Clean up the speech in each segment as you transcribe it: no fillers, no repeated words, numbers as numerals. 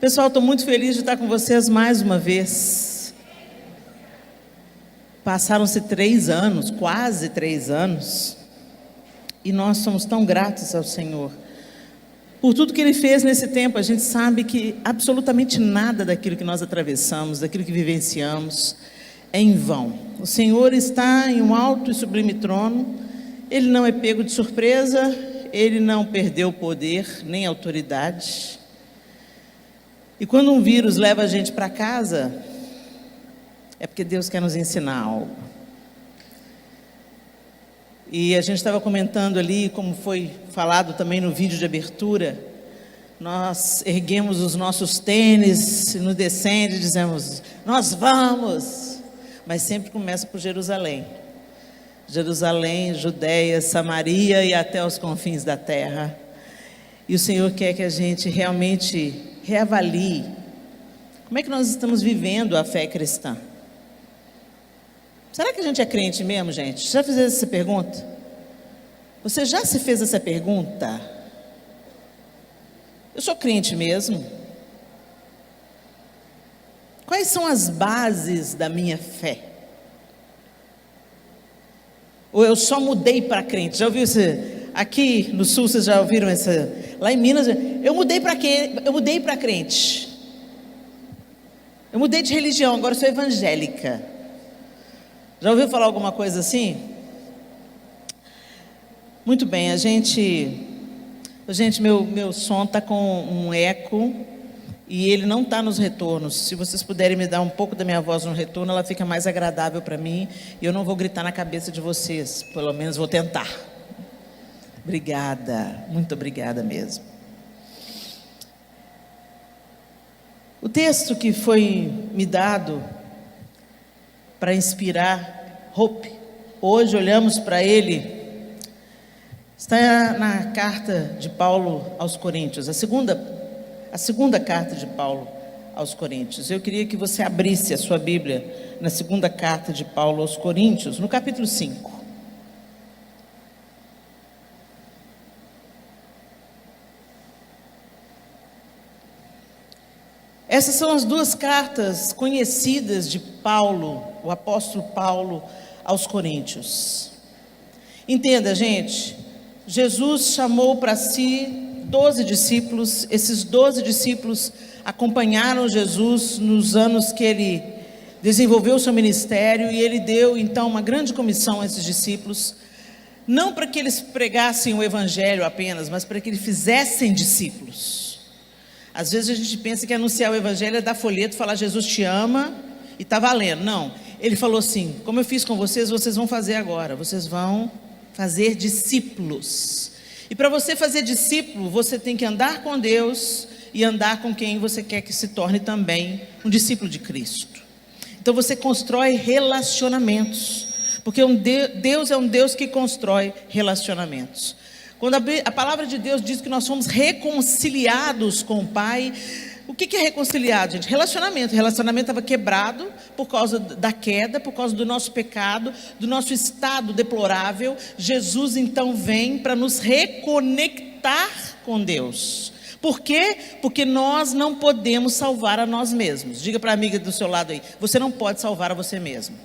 Pessoal, estou muito feliz de estar com vocês mais uma vez. Passaram-se 3 anos, quase 3 anos, e nós somos tão gratos ao Senhor por tudo que Ele fez nesse tempo. A gente sabe que absolutamente nada daquilo que nós atravessamos, daquilo que vivenciamos, é em vão. O Senhor está em um alto e sublime trono, Ele não é pego de surpresa, Ele não perdeu poder nem autoridade. E quando um vírus leva a gente para casa, é porque Deus quer nos ensinar algo. E a gente estava comentando ali, como foi falado também no vídeo de abertura, nós erguemos os nossos tênis no descende e dizemos, nós vamos, mas sempre começa por Jerusalém. Jerusalém, Judeia, Samaria e até os confins da terra. E o Senhor quer que a gente realmente reavalie como é que nós estamos vivendo a fé cristã. Será que a gente é crente mesmo, gente? Já fez essa pergunta? Você já se fez essa pergunta? Eu sou crente mesmo? Quais são as bases da minha fé? Ou eu só mudei para crente? Já ouviu isso? Aqui no sul vocês já ouviram essa? Lá em Minas, eu mudei para quê? Eu mudei para crente. Eu mudei de religião, agora eu sou evangélica. Já ouviu falar alguma coisa assim? Muito bem, meu som está com um eco e ele não está nos retornos. Se vocês puderem me dar um pouco da minha voz no retorno, ela fica mais agradável para mim e eu não vou gritar na cabeça de vocês, pelo menos vou tentar. Obrigada, muito obrigada mesmo. O texto que foi me dado para inspirar Hope, hoje olhamos para ele, está na carta de Paulo aos Coríntios, a segunda carta de Paulo aos Coríntios. Eu queria que você abrisse a sua Bíblia na segunda carta de Paulo aos Coríntios, no capítulo 5. Essas são as 2 cartas conhecidas de Paulo, o apóstolo Paulo, aos Coríntios. Entenda, gente, Jesus chamou para si 12 discípulos, esses 12 discípulos acompanharam Jesus nos anos que ele desenvolveu o seu ministério, e ele deu então uma grande comissão a esses discípulos, não para que eles pregassem o evangelho apenas, mas para que eles fizessem discípulos. Às vezes a gente pensa que anunciar o evangelho é dar folheto, falar Jesus te ama e está valendo. Não, ele falou assim, como eu fiz com vocês, vocês vão fazer agora, vocês vão fazer discípulos. E para você fazer discípulo, você tem que andar com Deus e andar com quem você quer que se torne também um discípulo de Cristo. Então você constrói relacionamentos, porque Deus é um Deus que constrói relacionamentos. Quando a palavra de Deus diz que nós somos reconciliados com o Pai, o que é reconciliado, gente? Relacionamento. O relacionamento estava quebrado por causa da queda, por causa do nosso pecado, do nosso estado deplorável. Jesus então vem para nos reconectar com Deus. Por quê? Porque nós não podemos salvar a nós mesmos. Diga para a amiga do seu lado aí, você não pode salvar a você mesmo.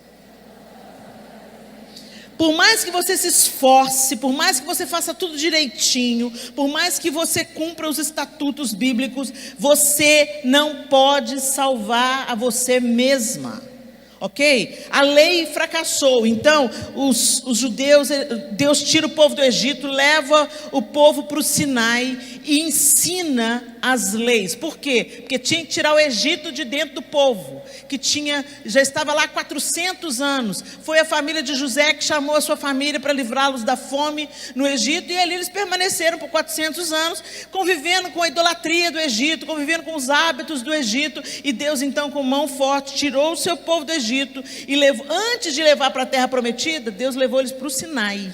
Por mais que você se esforce, por mais que você faça tudo direitinho, por mais que você cumpra os estatutos bíblicos, você não pode salvar a você mesma, ok? A lei fracassou, então os judeus, Deus tira o povo do Egito, leva o povo para o Sinai e ensina as leis. Por quê? Porque tinha que tirar o Egito de dentro do povo, que já estava lá há 400 anos. Foi a família de José que chamou a sua família para livrá-los da fome no Egito, e ali eles permaneceram por 400 anos, convivendo com a idolatria do Egito, convivendo com os hábitos do Egito, e Deus então com mão forte tirou o seu povo do Egito, e antes de levar para a terra prometida, Deus levou eles para o Sinai,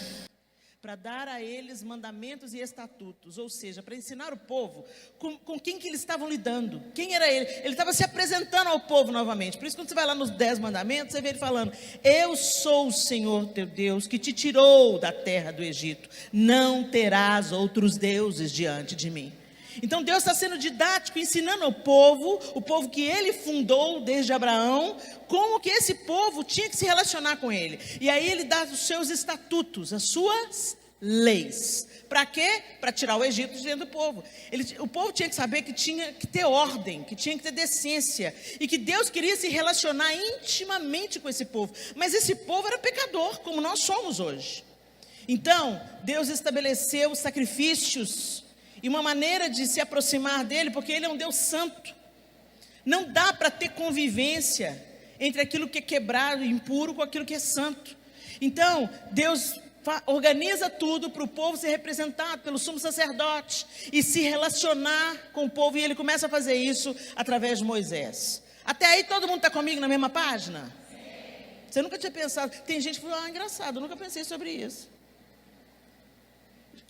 para dar a eles mandamentos e estatutos, ou seja, para ensinar o povo com quem que eles estavam lidando, quem era ele. Ele estava se apresentando ao povo novamente. Por isso, quando você vai lá nos 10 mandamentos, você vê ele falando, eu sou o Senhor teu Deus, que te tirou da terra do Egito, não terás outros deuses diante de mim. Então Deus está sendo didático, ensinando ao povo, o povo que ele fundou desde Abraão, como que esse povo tinha que se relacionar com ele. E aí ele dá os seus estatutos, as suas leis. Para quê? Para tirar o Egito de dentro do povo. O povo tinha que saber que tinha que ter ordem, que tinha que ter decência, e que Deus queria se relacionar intimamente com esse povo. Mas esse povo era pecador, como nós somos hoje. Então, Deus estabeleceu sacrifícios e uma maneira de se aproximar dele, porque ele é um Deus santo. Não dá para ter convivência entre aquilo que é quebrado e impuro com aquilo que é santo. Então, Deus organiza tudo para o povo ser representado pelo sumo sacerdote e se relacionar com o povo, e ele começa a fazer isso através de Moisés. Até aí todo mundo está comigo na mesma página? Você nunca tinha pensado? Tem gente que falou, engraçado, eu nunca pensei sobre isso.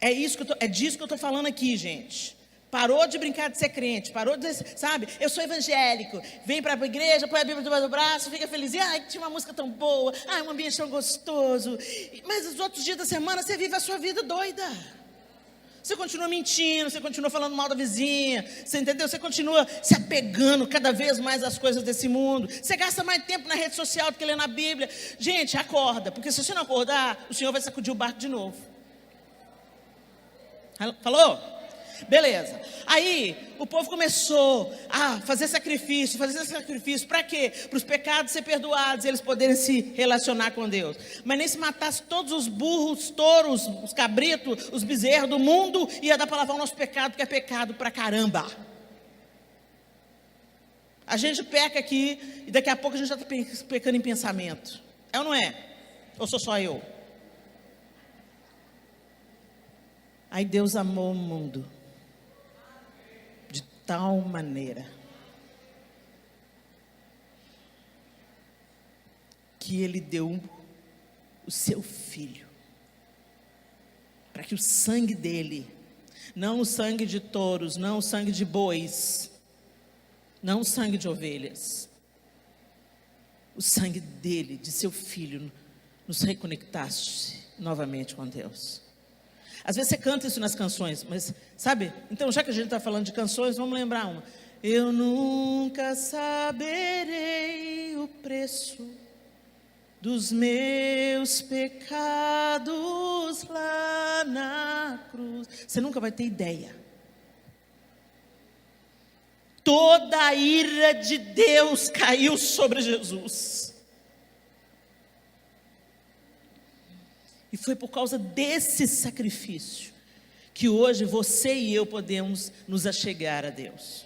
É disso que eu estou falando aqui, gente. Parou de brincar de ser crente, parou de, sabe, eu sou evangélico, vem para a igreja, põe a Bíblia debaixo do braço, fica feliz, tinha uma música tão boa, um ambiente tão gostoso, mas os outros dias da semana você vive a sua vida doida. Você continua mentindo, você continua falando mal da vizinha, você entendeu? Você continua se apegando cada vez mais às coisas desse mundo, você gasta mais tempo na rede social do que ler na Bíblia. Gente, acorda, porque se você não acordar, o Senhor vai sacudir o barco de novo. Falou? Beleza. Aí o povo começou a fazer sacrifício. Para quê? Para os pecados ser perdoados, eles poderem se relacionar com Deus. Mas nem se matasse todos os burros, os touros, os cabritos, os bezerros do mundo, ia dar para lavar o nosso pecado, que é pecado pra caramba. A gente peca aqui e daqui a pouco a gente já está pecando em pensamento. É ou não é? Ou sou só eu? Aí Deus amou o mundo de tal maneira que Ele deu o seu Filho, para que o sangue dele, não o sangue de touros, não o sangue de bois, não o sangue de ovelhas, o sangue dele, de seu Filho, nos reconectasse novamente com Deus. Às vezes você canta isso nas canções, mas sabe? Então, já que a gente está falando de canções, vamos lembrar uma. Eu nunca saberei o preço dos meus pecados lá na cruz. Você nunca vai ter ideia. Toda a ira de Deus caiu sobre Jesus. E foi por causa desse sacrifício que hoje você e eu podemos nos achegar a Deus.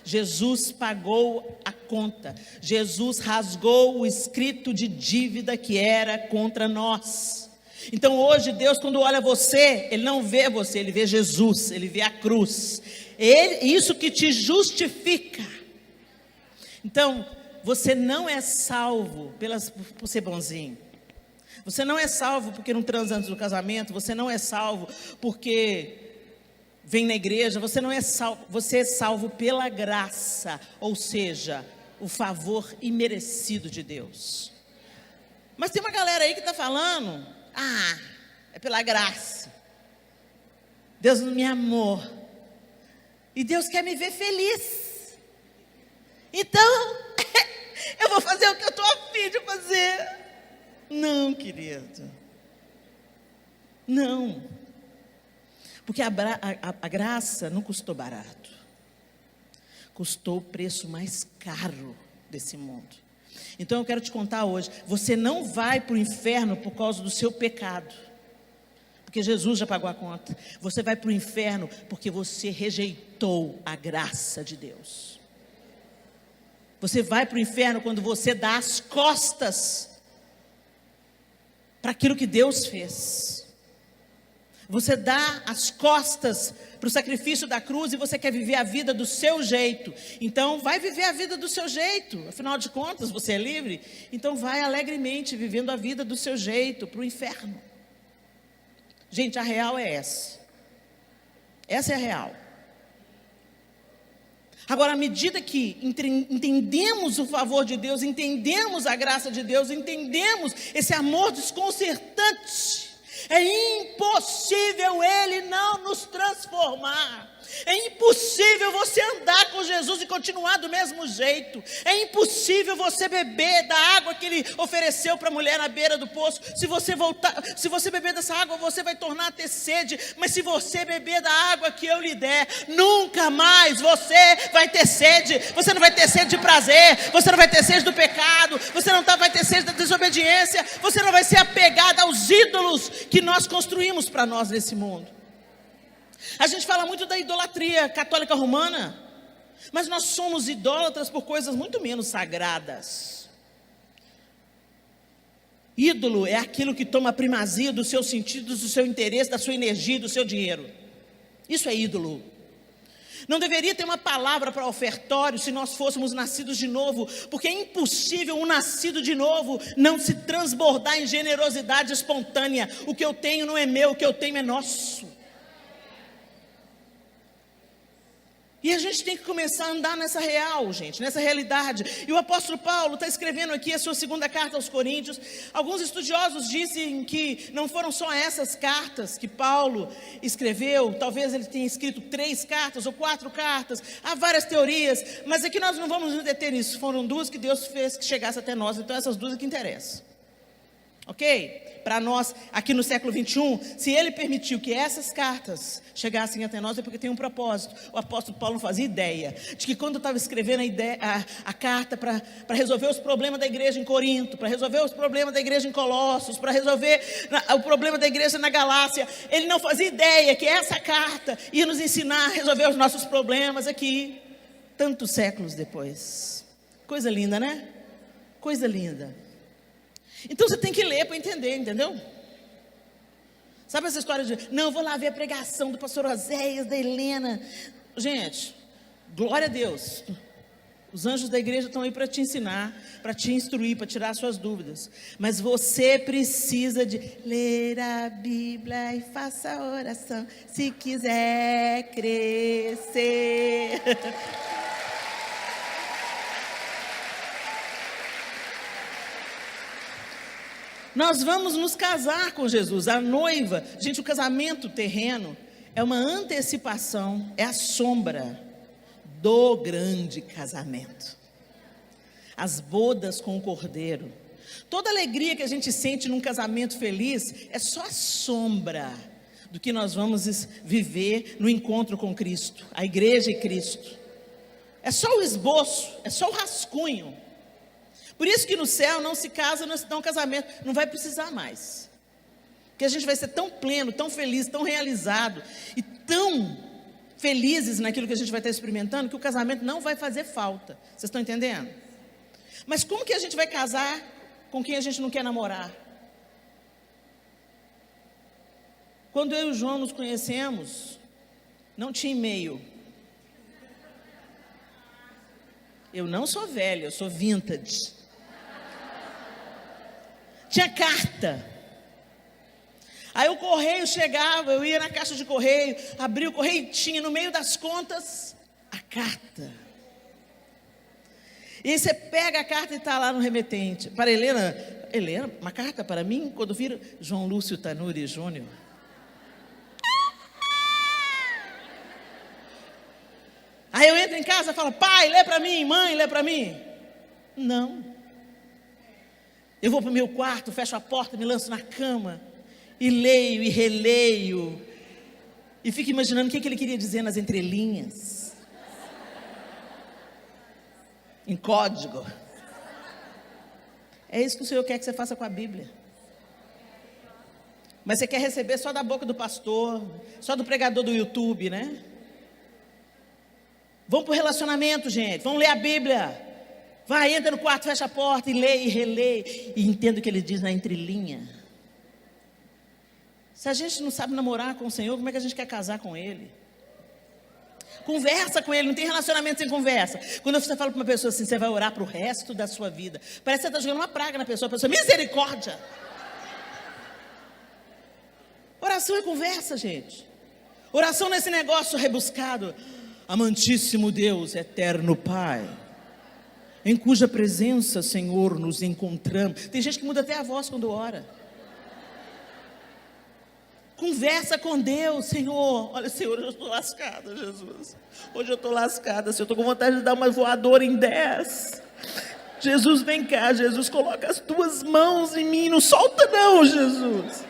Jesus pagou a conta. Jesus rasgou o escrito de dívida que era contra nós. Então hoje Deus, quando olha você, Ele não vê você, Ele vê Jesus, Ele vê a cruz. Isso que te justifica. Então, você não é salvo por ser bonzinho. Você não é salvo porque não transa antes do casamento. Você não é salvo porque vem na igreja. Você não é salvo. Você é salvo pela graça, ou seja, o favor imerecido de Deus. Mas tem uma galera aí que está falando, é pela graça. Deus não me amou. E Deus quer me ver feliz. Então, eu vou fazer o que eu estou a fim de fazer. Não, querido. Não. Porque a graça não custou barato. Custou o preço mais caro desse mundo. Então eu quero te contar hoje. Você não vai para o inferno por causa do seu pecado. Porque Jesus já pagou a conta. Você vai para o inferno porque você rejeitou a graça de Deus. Você vai para o inferno quando você dá as costas para aquilo que Deus fez. Você dá as costas para o sacrifício da cruz e você quer viver a vida do seu jeito. Então vai viver a vida do seu jeito. Afinal de contas, você é livre. Então vai alegremente vivendo a vida do seu jeito para o inferno. Gente, a real é essa. Essa é a real. Agora, à medida que entendemos o favor de Deus, entendemos a graça de Deus, entendemos esse amor desconcertante, É impossível Ele não nos transformar. É impossível você andar com Jesus e continuar do mesmo jeito. É impossível você beber da água que Ele ofereceu para a mulher na beira do poço. Se você beber dessa água, você vai tornar a ter sede. Mas se você beber da água que eu lhe der, nunca mais você vai ter sede. Você não vai ter sede de prazer. Você não vai ter sede do pecado. Você não vai ter sede da desobediência. Você não vai ser apegado aos ídolos que nós construímos para nós nesse mundo. A gente fala muito da idolatria católica romana, mas nós somos idólatras por coisas muito menos sagradas. Ídolo é aquilo que toma a primazia dos seus sentidos, do seu interesse, da sua energia, do seu dinheiro. Isso é ídolo. Não deveria ter uma palavra para ofertório se nós fôssemos nascidos de novo, porque é impossível um nascido de novo não se transbordar em generosidade espontânea. O que eu tenho não é meu, o que eu tenho é nosso. E a gente tem que começar a andar nessa real, gente, nessa realidade. E o apóstolo Paulo está escrevendo aqui a sua segunda carta aos Coríntios. Alguns estudiosos dizem que não foram só essas cartas que Paulo escreveu. Talvez ele tenha escrito 3 cartas ou 4 cartas. Há várias teorias, mas aqui nós não vamos nos deter nisso. Foram 2 que Deus fez que chegasse até nós. Então essas 2 é que interessam. Ok? Para nós, aqui no século 21, se Ele permitiu que essas cartas chegassem até nós, é porque tem um propósito. O apóstolo Paulo não fazia ideia de que quando eu estava escrevendo a carta para resolver os problemas da igreja em Corinto, para resolver os problemas da igreja em Colossos, para resolver o problema da igreja na Galácia, ele não fazia ideia que essa carta ia nos ensinar a resolver os nossos problemas aqui, tantos séculos depois. Coisa linda, né? Coisa linda. Então você tem que ler para entender, entendeu? Sabe essa história de, não, eu vou lá ver a pregação do pastor Oséias, da Helena. Gente, glória a Deus. Os anjos da igreja estão aí para te ensinar, para te instruir, para tirar suas dúvidas. Mas você precisa de ler a Bíblia e faça oração, se quiser crescer. Nós vamos nos casar com Jesus, a noiva. Gente, o casamento terreno é uma antecipação, é a sombra do grande casamento. As bodas com o Cordeiro. Toda alegria que a gente sente num casamento feliz é só a sombra do que nós vamos viver no encontro com Cristo, a igreja e Cristo. É só o esboço, é só o rascunho. Por isso que no céu não se casa, não se dá um casamento, não vai precisar mais. Porque a gente vai ser tão pleno, tão feliz, tão realizado e tão felizes naquilo que a gente vai estar experimentando, que o casamento não vai fazer falta. Vocês estão entendendo? Mas como que a gente vai casar com quem a gente não quer namorar? Quando eu e o João nos conhecemos, não tinha e-mail. Eu não sou velha, eu sou vintage. Tinha carta. Aí o correio chegava, eu ia na caixa de correio, abria o correio e tinha no meio das contas a carta. E aí você pega a carta e está lá no remetente. Para Helena, uma carta para mim? Quando vira João Lúcio Tanuri Júnior. Aí eu entro em casa e falo, pai, lê para mim, mãe, lê para mim. Não. Eu vou para o meu quarto, fecho a porta, me lanço na cama, e leio e releio, e fico imaginando o que ele queria dizer nas entrelinhas, em código. É isso que o Senhor quer que você faça com a Bíblia. Mas você quer receber só da boca do pastor, só do pregador do YouTube, né? Vamos para o relacionamento, gente, vamos ler a Bíblia. Vai, entra no quarto, fecha a porta e lê e relê. E entenda o que ele diz na entrelinha. Se a gente não sabe namorar com o Senhor, como é que a gente quer casar com Ele? Conversa com Ele, não tem relacionamento sem conversa. Quando você fala para uma pessoa assim, você vai orar para o resto da sua vida. Parece que você está jogando uma praga na pessoa. A pessoa, misericórdia. Oração é conversa, gente. Oração não é esse negócio rebuscado. Amantíssimo Deus, eterno Pai, em cuja presença, Senhor, nos encontramos. Tem gente que muda até a voz quando ora. Conversa com Deus, Senhor. Olha, Senhor, eu estou lascada, Jesus. Hoje eu estou lascada, Senhor. Eu estou com vontade de dar uma voadora em 10. Jesus, vem cá, Jesus. Coloca as tuas mãos em mim. Não solta não, Jesus.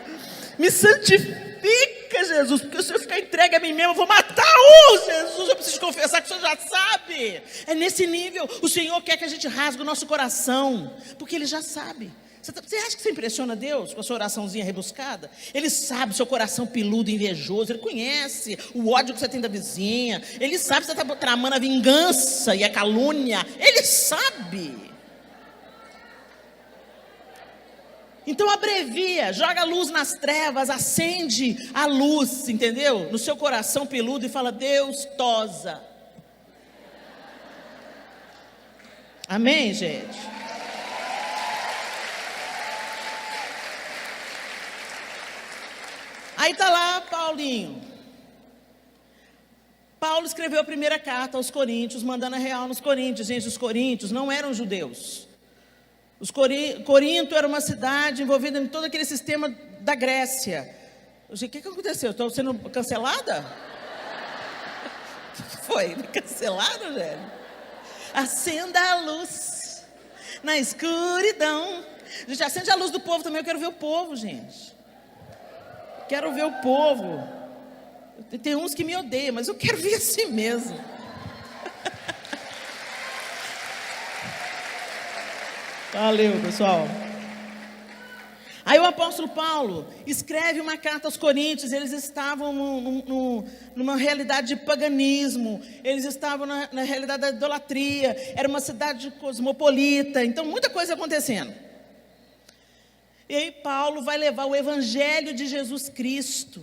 Me santifica, Jesus. Porque se eu ficar entregue a mim mesmo, eu vou matar Jesus. Eu preciso confessar que o Senhor já sabe. É nesse nível. O Senhor quer que a gente rasgue o nosso coração. Porque Ele já sabe. Você acha que você impressiona Deus com a sua oraçãozinha rebuscada? Ele sabe o seu coração peludo, invejoso. Ele conhece o ódio que você tem da vizinha. Ele sabe que você está tramando a vingança e a calúnia. Ele sabe. Então abrevia, joga a luz nas trevas, acende a luz, entendeu? No seu coração peludo e fala: Deus tosa. Amém, gente? Aí está lá Paulinho. Paulo escreveu a primeira carta aos Coríntios, mandando a real nos Coríntios. Gente, os Coríntios não eram judeus. Corinto era uma cidade envolvida em todo aquele sistema da Grécia. O que aconteceu? Estou sendo cancelada? Foi cancelada, velho? Acenda a luz na escuridão. Gente, acende a luz do povo também. Eu quero ver o povo, gente. Quero ver o povo. Tem uns que me odeiam, mas eu quero ver assim mesmo. Valeu, pessoal. Aí o apóstolo Paulo escreve uma carta aos Coríntios. Eles estavam numa realidade de paganismo. Eles estavam na realidade da idolatria. Era uma cidade cosmopolita. Então, muita coisa acontecendo. E aí Paulo vai levar o evangelho de Jesus Cristo,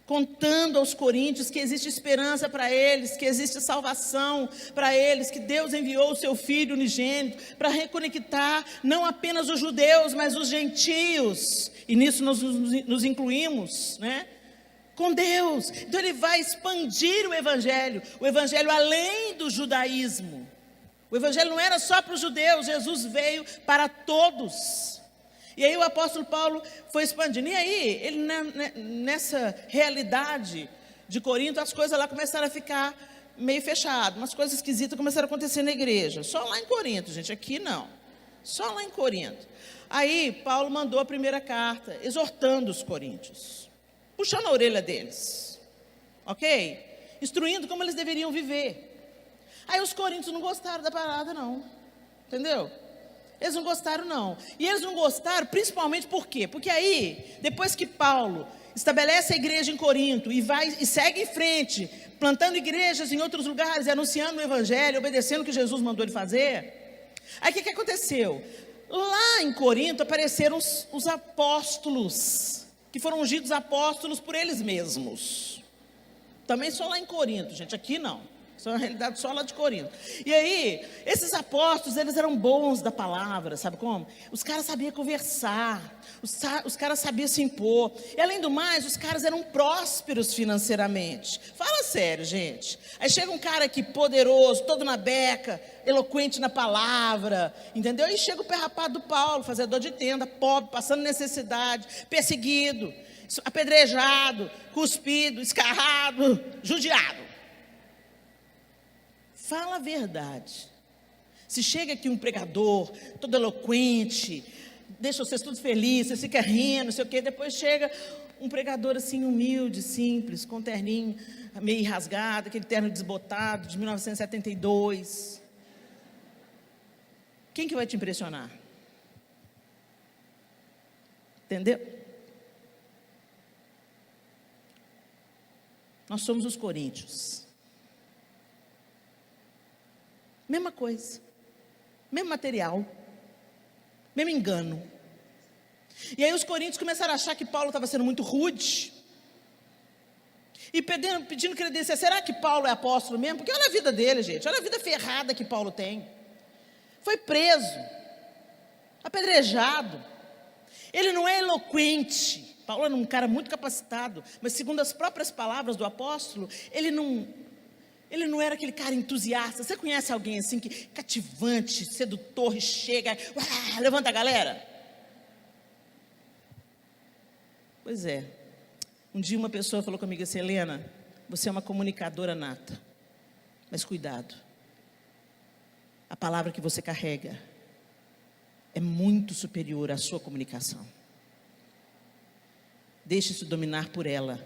contando aos coríntios que existe esperança para eles, que existe salvação para eles, que Deus enviou o seu Filho unigênito para reconectar não apenas os judeus, mas os gentios, e nisso nós nos incluímos, né? Com Deus. Então ele vai expandir o evangelho além do judaísmo. O evangelho não era só para os judeus, Jesus veio para todos. E aí o apóstolo Paulo foi expandindo. E aí, ele nessa realidade de Corinto, as coisas lá começaram a ficar meio fechadas. Umas coisas esquisitas começaram a acontecer na igreja. Só lá em Corinto, gente, aqui não. Só lá em Corinto. Aí Paulo mandou a primeira carta, exortando os coríntios, puxando a orelha deles, ok? Instruindo como eles deveriam viver. Aí os coríntios não gostaram da parada não, entendeu? Eles não gostaram não. E eles não gostaram principalmente por quê? Porque aí, depois que Paulo estabelece a igreja em Corinto e segue em frente, plantando igrejas em outros lugares, anunciando o evangelho, obedecendo o que Jesus mandou ele fazer. Aí o que aconteceu? Lá em Corinto apareceram os apóstolos, que foram ungidos apóstolos por eles mesmos. Também só lá em Corinto, gente, aqui não. Isso é uma realidade só lá de Corinto. E aí, esses apóstolos, eles eram bons da palavra, sabe como? Os caras sabiam conversar, os caras sabiam se impor. E além do mais, os caras eram prósperos financeiramente. Fala sério, gente. Aí chega um cara aqui poderoso, todo na beca, eloquente na palavra, entendeu? E chega o pé rapado do Paulo, fazedor de tenda, pobre, passando necessidade, perseguido, apedrejado, cuspido, escarrado, judiado. Fala a verdade. Se chega aqui um pregador, todo eloquente, deixa vocês todos felizes, você fica rindo, não sei o quê. Depois chega um pregador assim humilde, simples, com um terninho meio rasgado, aquele terno desbotado de 1972. Quem que vai te impressionar? Entendeu? Nós somos os coríntios. Mesma coisa, mesmo material, mesmo engano. E aí os coríntios começaram a achar que Paulo estava sendo muito rude, e pedindo credenciais. Será que Paulo é apóstolo mesmo? Porque olha a vida dele, gente, olha a vida ferrada que Paulo tem. Foi preso, apedrejado, ele não é eloquente. Paulo era um cara muito capacitado, mas segundo as próprias palavras do apóstolo, ele não era aquele cara entusiasta. Você conhece alguém assim, que cativante, sedutor, e chega, levanta a galera? Pois é, Um dia uma pessoa falou comigo assim: Helena, você é uma comunicadora nata, mas cuidado, a palavra que você carrega é muito superior à sua comunicação. Deixe-se dominar por ela.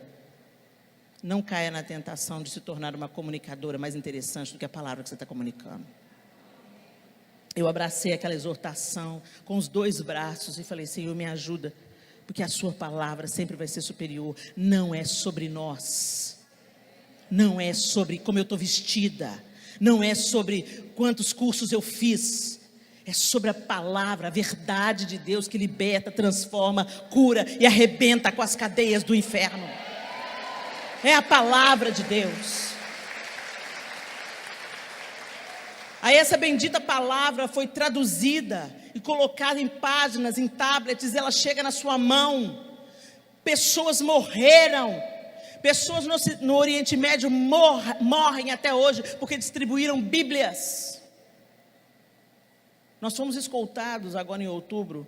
Não caia na tentação de se tornar uma comunicadora mais interessante do que a palavra que você está comunicando. Eu abracei aquela exortação com os 2 braços e falei: Senhor, me ajuda, porque a sua palavra sempre vai ser superior. Não é sobre nós, não é sobre como eu estou vestida, não é sobre quantos cursos eu fiz, é sobre a palavra, a verdade de Deus que liberta, transforma, cura e arrebenta com as cadeias do inferno. É a palavra de Deus. Aí essa bendita palavra foi traduzida e colocada em páginas, em tablets, ela chega na sua mão. Pessoas morreram, pessoas no Oriente Médio morrem até hoje, porque distribuíram Bíblias. Nós fomos escoltados agora em outubro,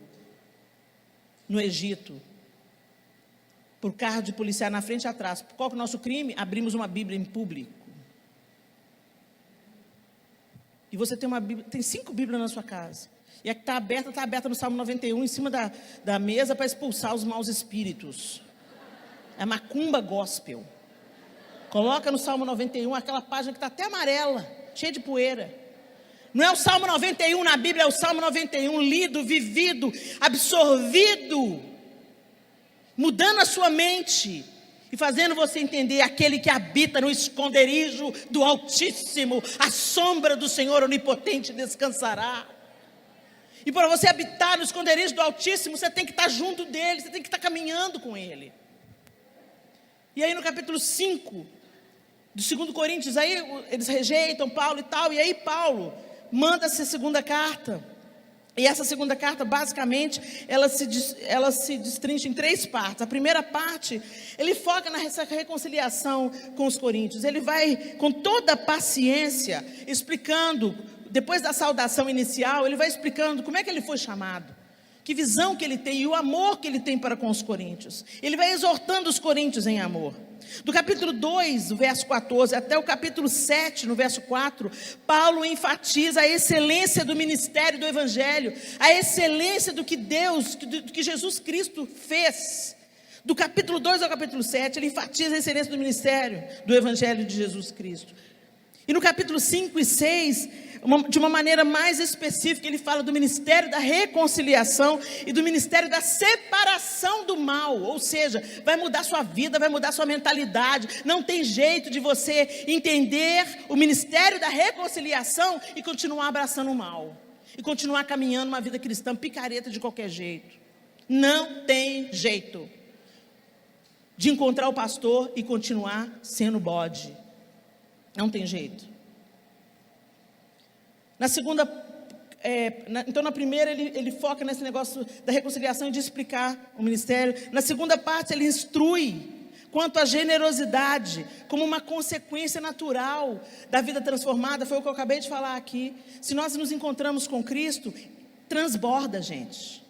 no Egito, por carro de policial na frente e atrás. Qual que é o nosso crime? Abrimos uma Bíblia em público. E você tem uma Bíblia, tem 5 Bíblias na sua casa. E a que está aberta no Salmo 91, em cima da mesa, para expulsar os maus espíritos. É macumba gospel. Coloca no Salmo 91, aquela página que está até amarela, cheia de poeira. Não é o Salmo 91 na Bíblia, é o Salmo 91 lido, vivido, absorvido, mudando a sua mente e fazendo você entender: aquele que habita no esconderijo do Altíssimo, a sombra do Senhor onipotente descansará. E para você habitar no esconderijo do Altíssimo, você tem que estar junto dele, você tem que estar caminhando com ele. E aí no capítulo 5 do 2 Coríntios, aí eles rejeitam Paulo e tal, e aí Paulo manda essa segunda carta. E essa segunda carta, basicamente, ela se destrincha em 3 partes. A primeira parte, ele foca nessa reconciliação com os coríntios. Ele vai, com toda a paciência, explicando, depois da saudação inicial, ele vai explicando como é que ele foi chamado, que visão que ele tem e o amor que ele tem para com os coríntios. Ele vai exortando os coríntios em amor. Do capítulo 2, o verso 14, até o capítulo 7, no verso 4, Paulo enfatiza a excelência do ministério do Evangelho, a excelência do que Deus, do que Jesus Cristo fez. Do capítulo 2 ao capítulo 7, ele enfatiza a excelência do ministério do Evangelho de Jesus Cristo. E no capítulo 5 e 6, de uma maneira mais específica, ele fala do ministério da reconciliação e do ministério da separação do mal. Ou seja, vai mudar sua vida, vai mudar sua mentalidade. Não tem jeito de você entender o ministério da reconciliação e continuar abraçando o mal, e continuar caminhando uma vida cristã picareta de qualquer jeito. Não tem jeito de encontrar o pastor e continuar sendo bode. Não tem jeito. Na segunda, então na primeira ele foca nesse negócio da reconciliação e de explicar o ministério. Na segunda parte ele instrui quanto à generosidade, como uma consequência natural da vida transformada. Foi o que eu acabei de falar aqui. Se nós nos encontramos com Cristo, transborda, gente.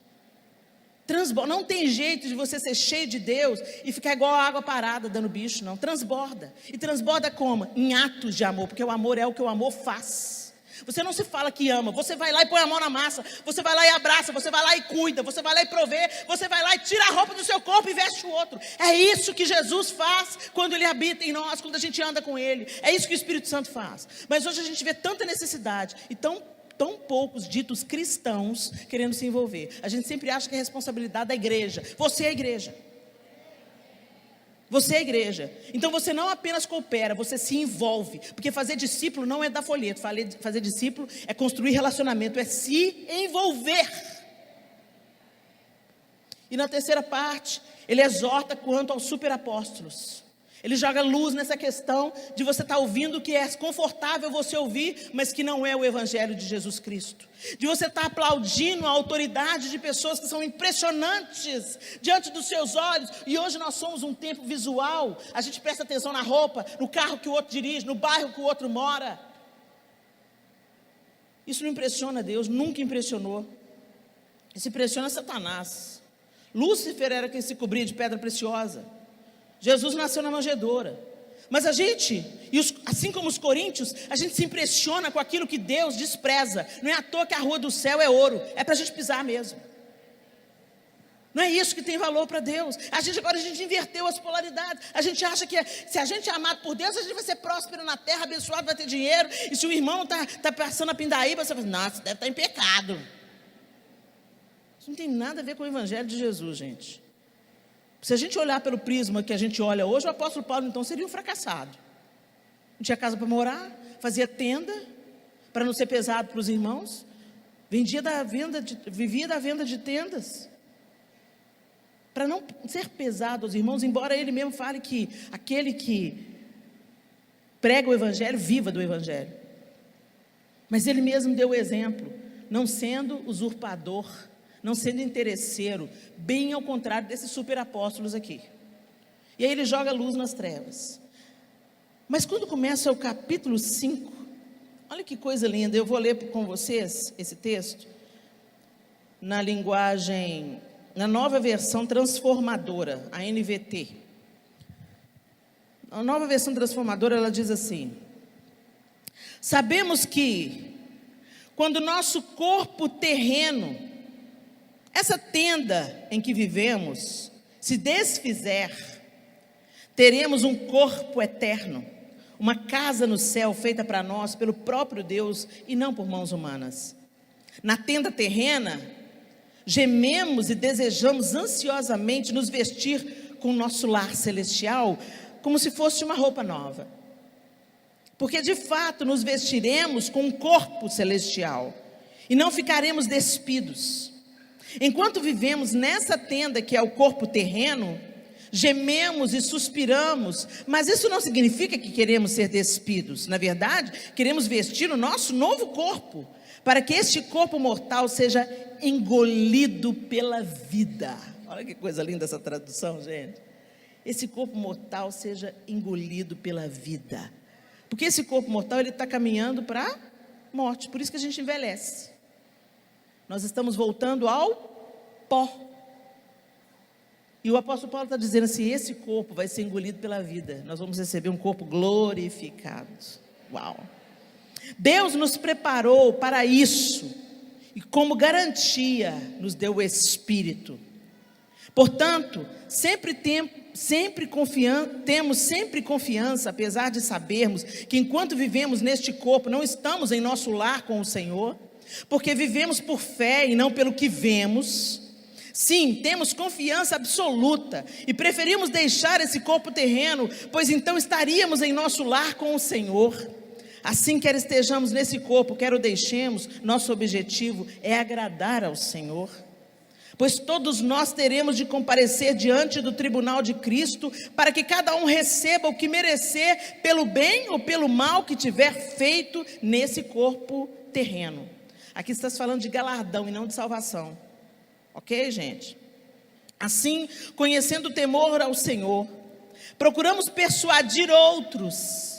Não tem jeito de você ser cheio de Deus e ficar igual a água parada dando bicho, não. Transborda. E transborda como? Em atos de amor, porque o amor é o que o amor faz. Você não se fala que ama, você vai lá e põe a mão na massa, você vai lá e abraça, você vai lá e cuida, você vai lá e provê, você vai lá e tira a roupa do seu corpo e veste o outro. É isso que Jesus faz quando Ele habita em nós, quando a gente anda com Ele. É isso que o Espírito Santo faz. Mas hoje a gente vê tanta necessidade e tão poucos ditos cristãos querendo se envolver. A gente sempre acha que é responsabilidade da igreja. Você é a igreja. Você é a igreja. Então você não apenas coopera, você se envolve. Porque fazer discípulo não é dar folheto. Fazer discípulo é construir relacionamento, é se envolver. E na terceira parte, ele exorta quanto aos superapóstolos. Ele joga luz nessa questão de você estar ouvindo o que é confortável você ouvir, mas que não é o Evangelho de Jesus Cristo. De você estar aplaudindo a autoridade de pessoas que são impressionantes diante dos seus olhos. E hoje nós somos um tempo visual. A gente presta atenção na roupa, no carro que o outro dirige, no bairro que o outro mora. Isso não impressiona Deus, nunca impressionou. Isso impressiona Satanás. Lúcifer era quem se cobria de pedra preciosa. Jesus nasceu na manjedoura. Mas a gente, assim como os coríntios, a gente se impressiona com aquilo que Deus despreza. Não é à toa que a rua do céu é ouro, é para a gente pisar mesmo. Não é isso que tem valor para Deus. Agora a gente inverteu as polaridades. A gente acha que se a gente é amado por Deus, a gente vai ser próspero na terra, abençoado, vai ter dinheiro. E se o irmão está passando a pindaíba, você fala, nossa, deve estar em pecado. Isso não tem nada a ver com o evangelho de Jesus, gente. Se a gente olhar pelo prisma que a gente olha hoje, o apóstolo Paulo então seria um fracassado. Não tinha casa para morar, fazia tenda para não ser pesado para os irmãos, vivia da venda de tendas, para não ser pesado aos irmãos, embora ele mesmo fale que aquele que prega o evangelho, viva do evangelho. Mas ele mesmo deu o exemplo, não sendo usurpador, não sendo interesseiro, bem ao contrário desses super apóstolos aqui. E aí ele joga luz nas trevas. Mas quando começa o capítulo 5, olha que coisa linda, eu vou ler com vocês esse texto, na nova versão transformadora, a NVT. A nova versão transformadora, ela diz assim: sabemos que, quando o nosso corpo terreno, essa tenda em que vivemos, se desfizer, teremos um corpo eterno, uma casa no céu feita para nós pelo próprio Deus e não por mãos humanas. Na tenda terrena, gememos e desejamos ansiosamente nos vestir com o nosso lar celestial, como se fosse uma roupa nova. Porque de fato nos vestiremos com um corpo celestial e não ficaremos despidos. Enquanto vivemos nessa tenda que é o corpo terreno, gememos e suspiramos, mas isso não significa que queremos ser despidos. Na verdade, queremos vestir o nosso novo corpo, para que este corpo mortal seja engolido pela vida. Olha que coisa linda essa tradução, gente. Esse corpo mortal seja engolido pela vida. Porque esse corpo mortal, ele está caminhando para a morte, por isso que a gente envelhece. Nós estamos voltando ao pó. E o apóstolo Paulo está dizendo assim, esse corpo vai ser engolido pela vida. Nós vamos receber um corpo glorificado. Uau! Deus nos preparou para isso. E como garantia, nos deu o Espírito. Portanto, temos sempre confiança, apesar de sabermos que enquanto vivemos neste corpo, não estamos em nosso lar com o Senhor, porque vivemos por fé e não pelo que vemos. Sim, temos confiança absoluta e preferimos deixar esse corpo terreno, pois então estaríamos em nosso lar com o Senhor. Assim, quer estejamos nesse corpo, quer o deixemos, nosso objetivo é agradar ao Senhor. Pois todos nós teremos de comparecer diante do tribunal de Cristo, para que cada um receba o que merecer, pelo bem ou pelo mal que tiver feito nesse corpo terreno. Aqui está se falando de galardão e não de salvação. Ok, gente? Assim, conhecendo o temor ao Senhor, procuramos persuadir outros.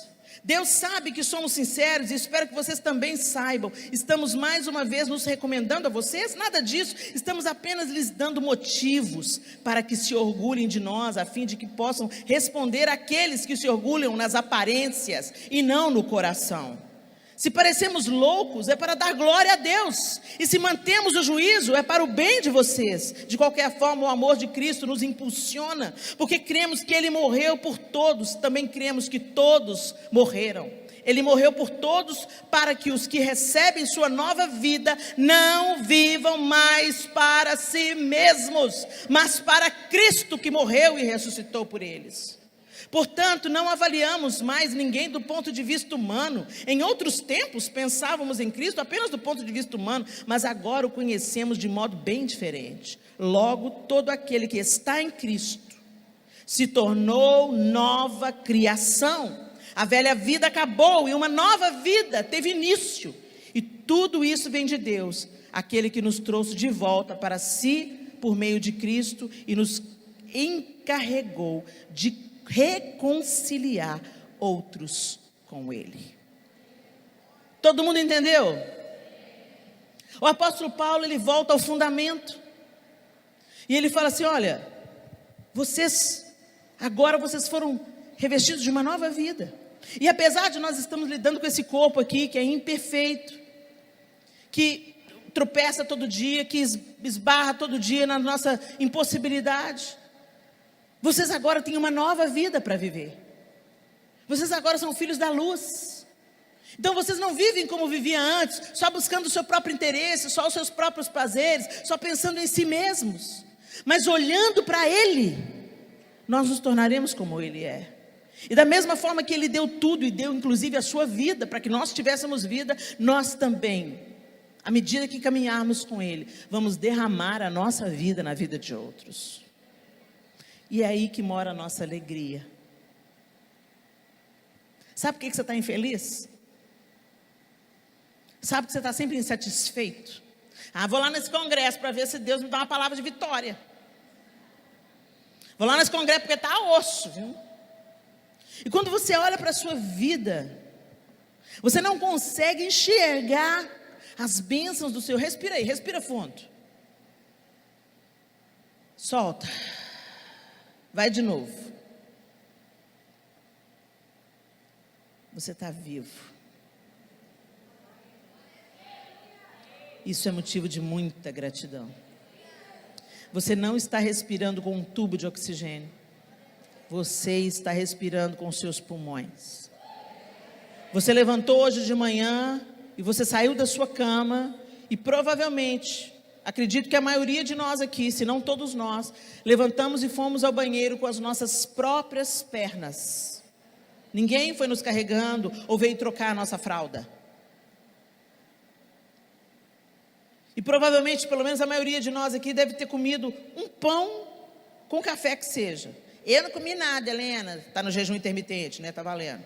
Deus sabe que somos sinceros e espero que vocês também saibam. Estamos mais uma vez nos recomendando a vocês? Nada disso, estamos apenas lhes dando motivos para que se orgulhem de nós, a fim de que possam responder àqueles que se orgulham nas aparências e não no coração. Se parecemos loucos, é para dar glória a Deus, e se mantemos o juízo, é para o bem de vocês. De qualquer forma, o amor de Cristo nos impulsiona, porque cremos que Ele morreu por todos, também cremos que todos morreram. Ele morreu por todos, para que os que recebem sua nova vida, não vivam mais para si mesmos, mas para Cristo que morreu e ressuscitou por eles. Portanto, não avaliamos mais ninguém do ponto de vista humano. Em outros tempos, pensávamos em Cristo apenas do ponto de vista humano, mas agora o conhecemos de modo bem diferente. Logo, todo aquele que está em Cristo se tornou nova criação. A velha vida acabou e uma nova vida teve início. E tudo isso vem de Deus, aquele que nos trouxe de volta para si por meio de Cristo e nos encarregou de reconciliar outros com Ele. Todo mundo entendeu? O apóstolo Paulo, ele volta ao fundamento e ele fala assim, olha, vocês Agora vocês foram revestidos de uma nova vida. E apesar de nós estamos lidando com esse corpo aqui, que é imperfeito, que tropeça todo dia, que esbarra todo dia na nossa impossibilidade, vocês agora têm uma nova vida para viver. Vocês agora são filhos da luz. Então vocês não vivem como viviam antes, só buscando o seu próprio interesse, só os seus próprios prazeres, só pensando em si mesmos. Mas olhando para Ele, nós nos tornaremos como Ele é. E da mesma forma que Ele deu tudo, e deu inclusive a sua vida, para que nós tivéssemos vida, nós também, à medida que caminharmos com Ele, vamos derramar a nossa vida na vida de outros. E é aí que mora a nossa alegria. Sabe por que você está infeliz? Sabe que você está sempre insatisfeito? Vou lá nesse congresso para ver se Deus me dá uma palavra de vitória. Vou lá nesse congresso porque está osso, viu? E quando você olha para a sua vida, você não consegue enxergar as bênçãos do Senhor. Respira aí, respira fundo. Solta. Vai de novo. Você está vivo. Isso é motivo de muita gratidão. Você não está respirando com um tubo de oxigênio. Você está respirando com seus pulmões. Você levantou hoje de manhã e você saiu da sua cama e provavelmente, acredito que a maioria de nós aqui, se não todos nós, levantamos e fomos ao banheiro com as nossas próprias pernas. Ninguém foi nos carregando ou veio trocar a nossa fralda. E provavelmente, pelo menos a maioria de nós aqui deve ter comido um pão com café que seja. Eu não comi nada, Helena. Está no jejum intermitente, né? Está valendo.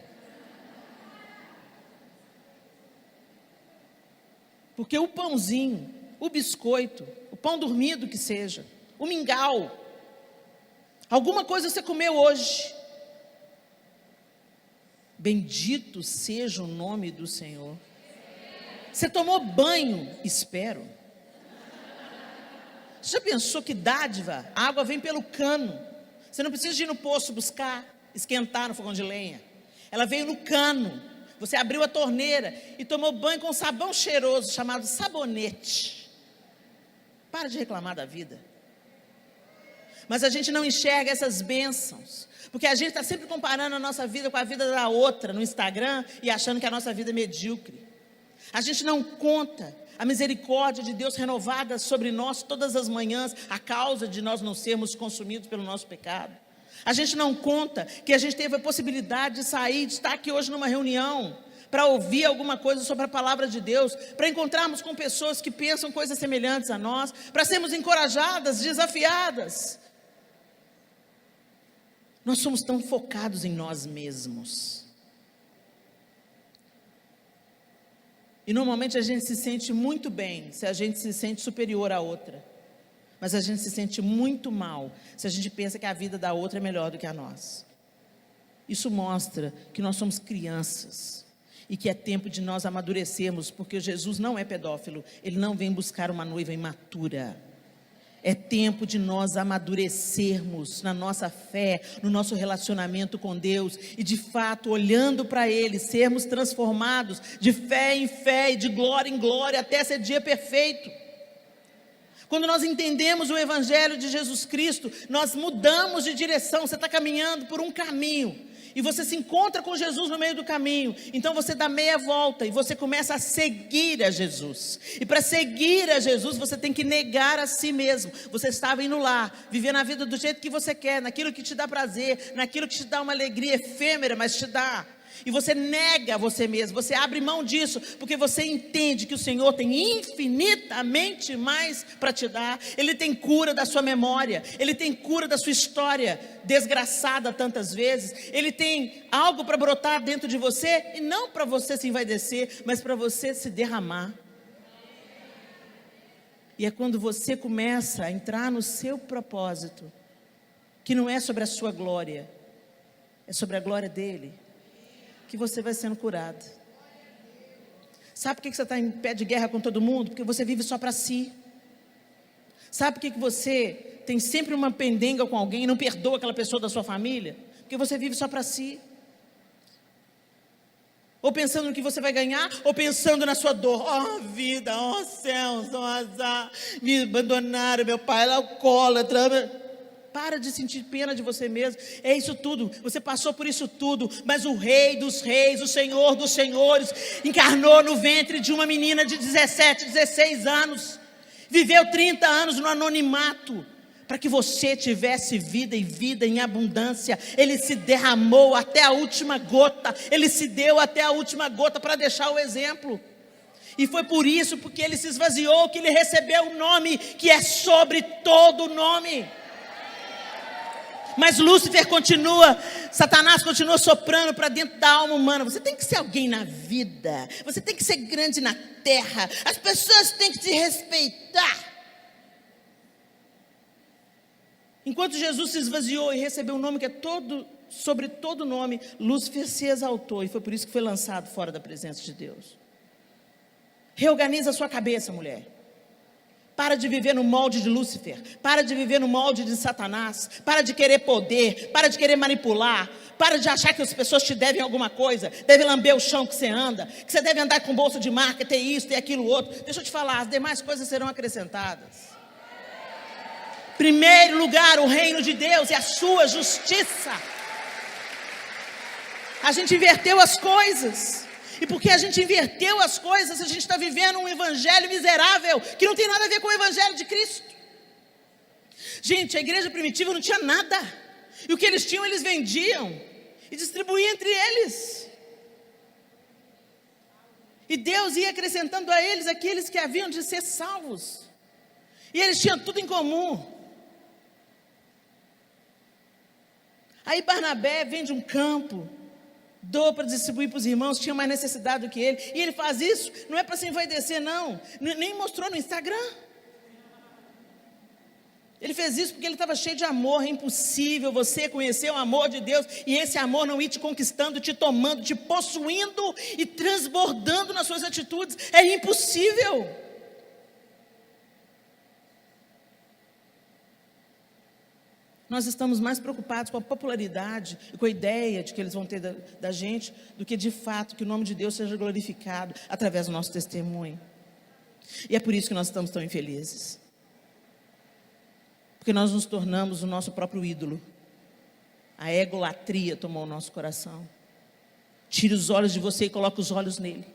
Porque o pãozinho, o biscoito, o pão dormido que seja, o mingau, alguma coisa você comeu hoje. Bendito seja o nome do Senhor. Você tomou banho, espero. Você já pensou que dádiva? A água vem pelo cano. Você não precisa de ir no poço buscar, esquentar no fogão de lenha. Ela veio no cano. Você abriu a torneira e tomou banho com um sabão cheiroso chamado sabonete. Para de reclamar da vida. Mas a gente não enxerga essas bênçãos, porque a gente está sempre comparando a nossa vida com a vida da outra no Instagram e achando que a nossa vida é medíocre. A gente não conta a misericórdia de Deus renovada sobre nós todas as manhãs, a causa de nós não sermos consumidos pelo nosso pecado. A gente não conta que a gente teve a possibilidade de sair, de estar aqui hoje numa reunião, para ouvir alguma coisa sobre a palavra de Deus, para encontrarmos com pessoas que pensam coisas semelhantes a nós, para sermos encorajadas, desafiadas. Nós somos tão focados em nós mesmos. E normalmente a gente se sente muito bem se a gente se sente superior à outra. Mas a gente se sente muito mal se a gente pensa que a vida da outra é melhor do que a nossa. Isso mostra que nós somos crianças e que é tempo de nós amadurecermos, porque Jesus não é pedófilo, Ele não vem buscar uma noiva imatura. É tempo de nós amadurecermos na nossa fé, no nosso relacionamento com Deus e de fato, olhando para Ele, sermos transformados de fé em fé e de glória em glória até ser dia perfeito. Quando nós entendemos o Evangelho de Jesus Cristo, nós mudamos de direção. Você está caminhando por um caminho e você se encontra com Jesus no meio do caminho, então você dá meia volta e você começa a seguir a Jesus. E para seguir a Jesus você tem que negar a si mesmo. Você estava indo lá, vivendo a vida do jeito que você quer, naquilo que te dá prazer, naquilo que te dá uma alegria efêmera, mas te dá. E você nega você mesmo, você abre mão disso, porque você entende que o Senhor tem infinitamente mais para te dar. Ele tem cura da sua memória, Ele tem cura da sua história desgraçada tantas vezes. Ele tem algo para brotar dentro de você, e não para você se envaidecer, mas para você se derramar. E é quando você começa a entrar no seu propósito, que não é sobre a sua glória, é sobre a glória dEle, que você vai sendo curado. Sabe por que você está em pé de guerra com todo mundo? Porque você vive só para si. Sabe por que você tem sempre uma pendenga com alguém e não perdoa aquela pessoa da sua família? Porque você vive só para si. Ou pensando no que você vai ganhar, ou pensando na sua dor. Oh, vida, oh céus, oh azar, me abandonaram, meu pai é alcoólatra. Para de sentir pena de você mesmo. É isso tudo, você passou por isso tudo. Mas o Rei dos Reis, o Senhor dos Senhores, encarnou no ventre de uma menina de 17, 16 anos. Viveu 30 anos no anonimato, para que você tivesse vida e vida em abundância. Ele se derramou até a última gota. Ele se deu até a última gota para deixar o exemplo. E foi por isso, porque ele se esvaziou, que ele recebeu o nome que é sobre todo nome. Mas Lúcifer continua, Satanás continua soprando para dentro da alma humana. Você tem que ser alguém na vida. Você tem que ser grande na terra. As pessoas têm que te respeitar. Enquanto Jesus se esvaziou e recebeu um nome que é sobre todo nome, Lúcifer se exaltou. E foi por isso que foi lançado fora da presença de Deus. Reorganiza a sua cabeça, mulher. Para de viver no molde de Lúcifer. Para de viver no molde de Satanás. Para de querer poder. Para de querer manipular. Para de achar que as pessoas te devem alguma coisa. Deve lamber o chão que você anda. Que você deve andar com bolsa de marca, ter isso, ter aquilo outro. Deixa eu te falar, as demais coisas serão acrescentadas. Primeiro lugar, o reino de Deus e a sua justiça. A gente inverteu as coisas. E porque a gente inverteu as coisas, a gente está vivendo um evangelho miserável, que não tem nada a ver com o evangelho de Cristo. Gente, a igreja primitiva não tinha nada. E o que eles tinham, eles vendiam e distribuíam entre eles. E Deus ia acrescentando a eles aqueles que haviam de ser salvos. E eles tinham tudo em comum. Aí Barnabé vende um campo, doa para distribuir para os irmãos, tinha mais necessidade do que ele. E ele faz isso, não é para se envaidecer não, nem mostrou no Instagram. Ele fez isso porque ele estava cheio de amor. É impossível você conhecer o amor de Deus e esse amor não ir te conquistando, te tomando, te possuindo e transbordando nas suas atitudes. É impossível. Nós estamos mais preocupados com a popularidade e com a ideia de que eles vão ter da gente, do que de fato que o nome de Deus seja glorificado através do nosso testemunho. E é por isso que nós estamos tão infelizes. Porque nós nos tornamos o nosso próprio ídolo. A egolatria tomou o nosso coração. Tire os olhos de você e coloque os olhos nele.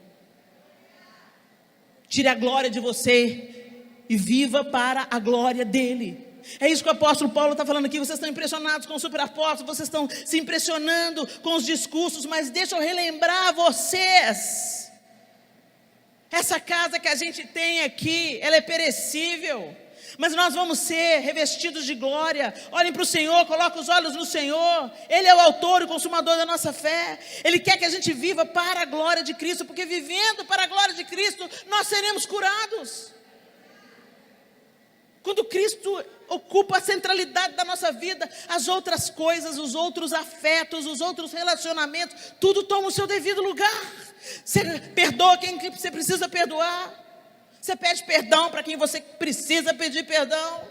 Tire a glória de você e viva para a glória dele. É isso que o apóstolo Paulo está falando aqui. Vocês estão impressionados com o superapóstolo, vocês estão se impressionando com os discursos, mas deixa eu relembrar vocês. Essa casa que a gente tem aqui, ela é perecível, mas nós vamos ser revestidos de glória. Olhem para o Senhor, coloquem os olhos no Senhor. Ele é o autor e o consumador da nossa fé. Ele quer que a gente viva para a glória de Cristo, porque vivendo para a glória de Cristo, nós seremos curados. Quando Cristo ocupa a centralidade da nossa vida, as outras coisas, os outros afetos, os outros relacionamentos, tudo toma o seu devido lugar. Você perdoa quem você precisa perdoar. Você pede perdão para quem você precisa pedir perdão.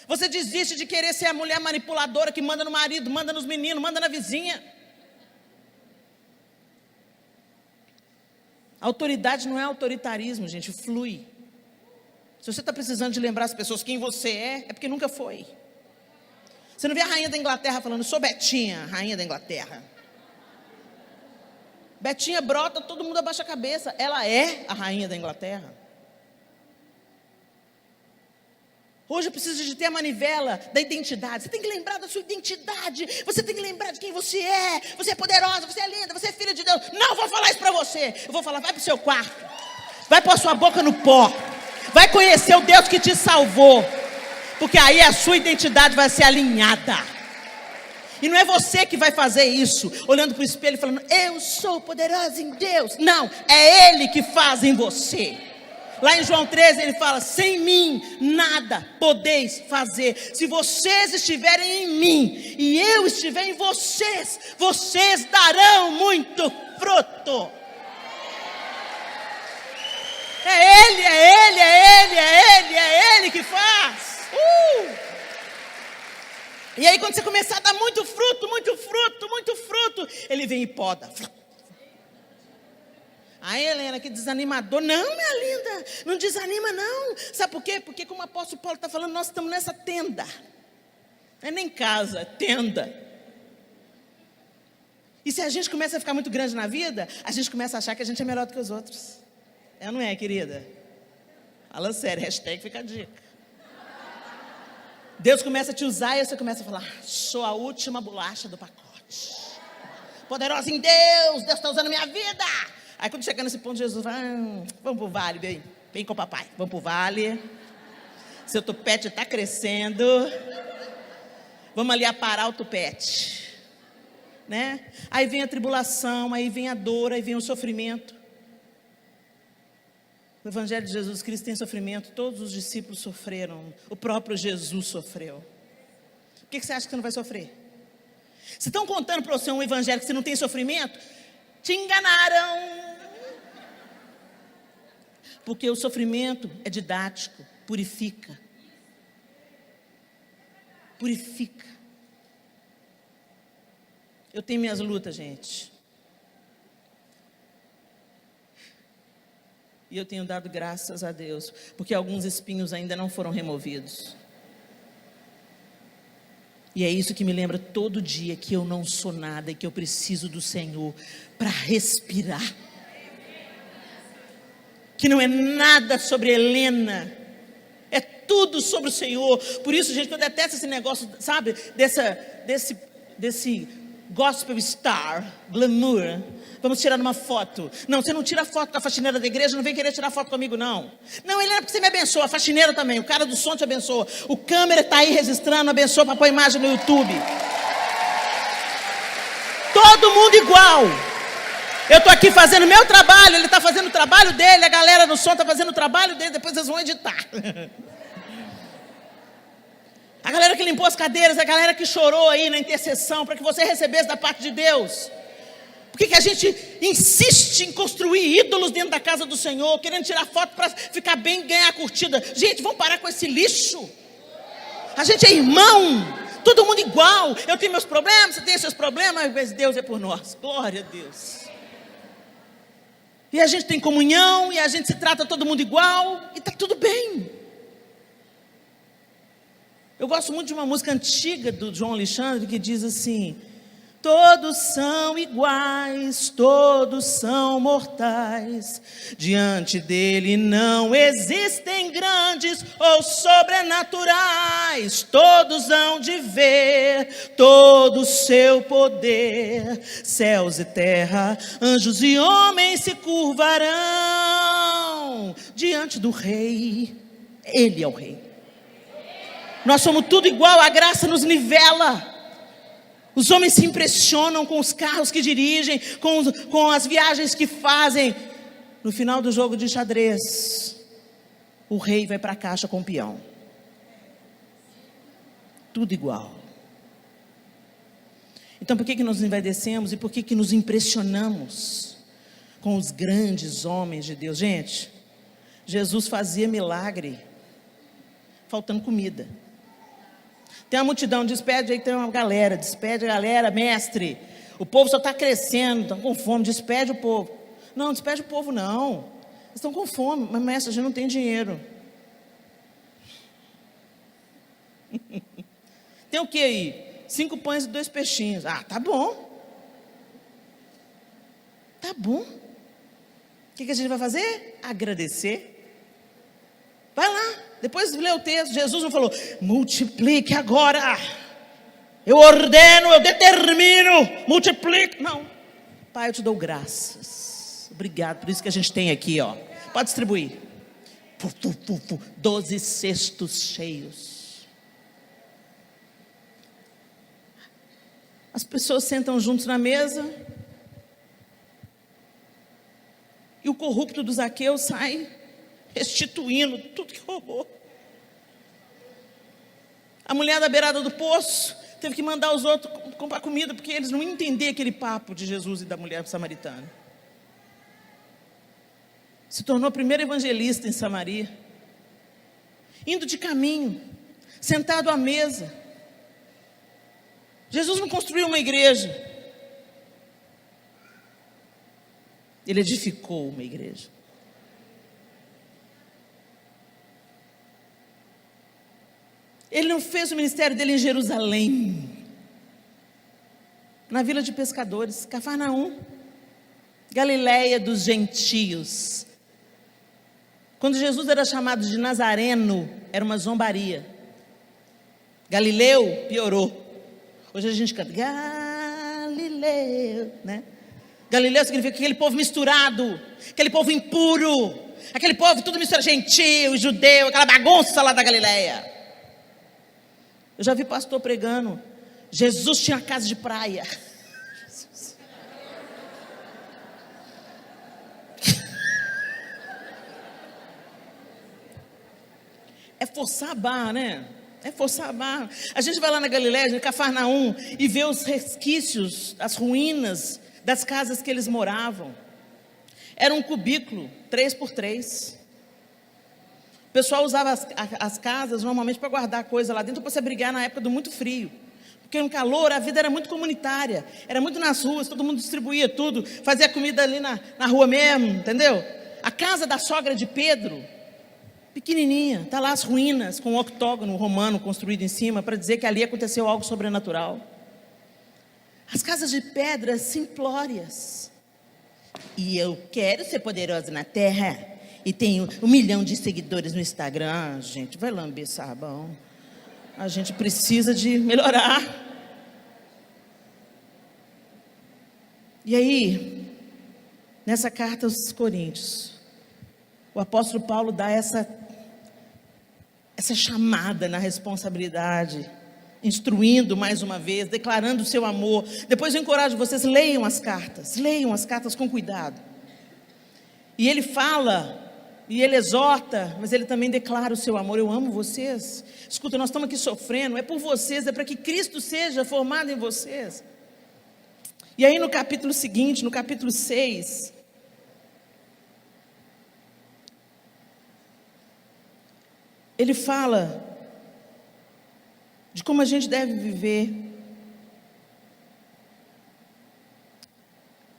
Você desiste de querer ser a mulher manipuladora que manda no marido, manda nos meninos, manda na vizinha. Autoridade não é autoritarismo, gente, flui. Se você está precisando de lembrar as pessoas quem você é porque nunca foi. Você não vê a rainha da Inglaterra falando, sou Betinha, rainha da Inglaterra. Betinha brota, todo mundo abaixa a cabeça. Ela é a rainha da Inglaterra. Hoje eu preciso de ter a manivela da identidade. Você tem que lembrar da sua identidade. Você tem que lembrar de quem você é. Você é poderosa, você é linda, você é filha de Deus. Não vou falar isso para você. Eu vou falar, vai para o seu quarto. Vai pôr sua boca no pó. Vai conhecer o Deus que te salvou. Porque aí a sua identidade vai ser alinhada. E não é você que vai fazer isso, olhando para o espelho e falando, eu sou poderosa em Deus. Não, é Ele que faz em você. Lá em João 13 ele fala, sem mim nada podeis fazer. Se vocês estiverem em mim e eu estiver em vocês, vocês darão muito fruto. É Ele, é Ele, é Ele, é Ele, é Ele que faz. E aí quando você começar a dar muito fruto, ele vem e poda. Ai, Helena, que desanimador. Não, minha linda, não desanima não. Sabe por quê? Porque como o apóstolo Paulo está falando, nós estamos nessa tenda. Não é nem casa, é tenda. E se a gente começa a ficar muito grande na vida, a gente começa a achar que a gente é melhor do que os outros. É ou não é, querida? Fala sério, hashtag fica a dica. Deus começa a te usar e você começa a falar, sou a última bolacha do pacote. Poderosa em Deus está usando a minha vida. Aí quando chega nesse ponto, Jesus fala, vamos pro vale, vem com o papai. Vamos pro vale. Seu tupete está crescendo. Vamos ali aparar o tupete. Né? Aí vem a tribulação, aí vem a dor, aí vem o sofrimento. O Evangelho de Jesus Cristo tem sofrimento, todos os discípulos sofreram, o próprio Jesus sofreu. Por que você acha que você não vai sofrer? Se estão contando para você um Evangelho que você não tem sofrimento, te enganaram. Porque o sofrimento é didático, purifica. Purifica. Eu tenho minhas lutas, gente. E eu tenho dado graças a Deus, porque alguns espinhos ainda não foram removidos. E é isso que me lembra todo dia que eu não sou nada e que eu preciso do Senhor para respirar. Que não é nada sobre Helena, é tudo sobre o Senhor. Por isso, gente, eu detesto esse negócio, sabe, desse gospel star, glamour. Vamos tirar uma foto. Não, você não tira foto com a faxineira da igreja, não vem querer tirar foto comigo, não. Não, Helena, porque você me abençoa, a faxineira também, o cara do som te abençoa, o câmera está aí registrando, abençoa para pôr imagem no YouTube. Todo mundo igual. Eu estou aqui fazendo o meu trabalho, ele está fazendo o trabalho dele, a galera do som está fazendo o trabalho dele, depois eles vão editar. A galera que limpou as cadeiras, a galera que chorou aí na intercessão, para que você recebesse da parte de Deus. Por que a gente insiste em construir ídolos dentro da casa do Senhor, querendo tirar foto para ficar bem e ganhar curtida? Gente, vamos parar com esse lixo. A gente é irmão, todo mundo igual. Eu tenho meus problemas, você tem seus problemas, mas Deus é por nós. Glória a Deus. E a gente tem comunhão, e a gente se trata todo mundo igual, e está tudo bem. Eu gosto muito de uma música antiga do João Alexandre, que diz assim: todos são iguais, todos são mortais, diante dele não existem grandes ou sobrenaturais, todos hão de ver todo o seu poder, céus e terra, anjos e homens se curvarão diante do rei, ele é o rei. Nós somos tudo igual, a graça nos nivela. Os homens se impressionam com os carros que dirigem, com as viagens que fazem. No final do jogo de xadrez, o rei vai para a caixa com o peão. Tudo igual. Então por que nós envaidecemos e por que nos impressionamos com os grandes homens de Deus? Gente, Jesus fazia milagre faltando comida. Tem uma multidão, despede aí, tem uma galera, despede a galera, mestre, o povo só está crescendo, estão com fome, despede o povo. Não, despede o povo não, eles estão com fome, mas mestre, a gente não tem dinheiro. Tem o que aí? 5 pães e 2 peixinhos. Ah, tá bom. Tá bom. O que a gente vai fazer? Agradecer. Vai lá. Depois lê o texto, Jesus não falou, multiplique agora, eu ordeno, eu determino, multiplique. Não, Pai, eu te dou graças, obrigado, por isso que a gente tem aqui, ó. Pode distribuir, 12 cestos cheios. As pessoas sentam juntos na mesa, e o corrupto do Zaqueu sai restituindo tudo que roubou. A mulher da beirada do poço teve que mandar os outros comprar comida, porque eles não entendiam aquele papo de Jesus e da mulher samaritana. Se tornou o primeiro evangelista em Samaria, indo de caminho, sentado à mesa. Jesus não construiu uma igreja. Ele edificou uma igreja. Ele não fez o ministério dele em Jerusalém, na vila de pescadores, Cafarnaum, Galiléia dos gentios. Quando Jesus era chamado de Nazareno, era uma zombaria. Galileu piorou. Hoje a gente canta Galileu, né? Galileu significa aquele povo misturado, aquele povo impuro, aquele povo tudo misturado, gentio, judeu, aquela bagunça lá da Galiléia. Eu já vi pastor pregando, Jesus tinha casa de praia. É forçar a barra, né? É forçar a barra. A gente vai lá na Galiléia, em Cafarnaum, e vê os resquícios, as ruínas das casas que eles moravam. Era um cubículo, 3x3. O pessoal usava as casas normalmente para guardar coisa lá dentro, para se abrigar na época do muito frio. Porque no calor a vida era muito comunitária, era muito nas ruas, todo mundo distribuía tudo, fazia comida ali na rua mesmo, entendeu? A casa da sogra de Pedro, pequenininha, está lá as ruínas, com um octógono romano construído em cima, para dizer que ali aconteceu algo sobrenatural. As casas de pedras simplórias. E eu quero ser poderosa na terra, e tenho 1 milhão de seguidores no Instagram. Gente, vai lamber sabão. A gente precisa de melhorar. E aí, nessa carta aos Coríntios, o apóstolo Paulo dá essa chamada na responsabilidade, instruindo mais uma vez, declarando o seu amor. Depois eu encorajo vocês, leiam as cartas com cuidado. E ele fala, e ele exorta, mas ele também declara o seu amor. Eu amo vocês. Escuta, nós estamos aqui sofrendo, é por vocês, é para que Cristo seja formado em vocês. E aí no capítulo seguinte, no capítulo 6, ele fala de como a gente deve viver.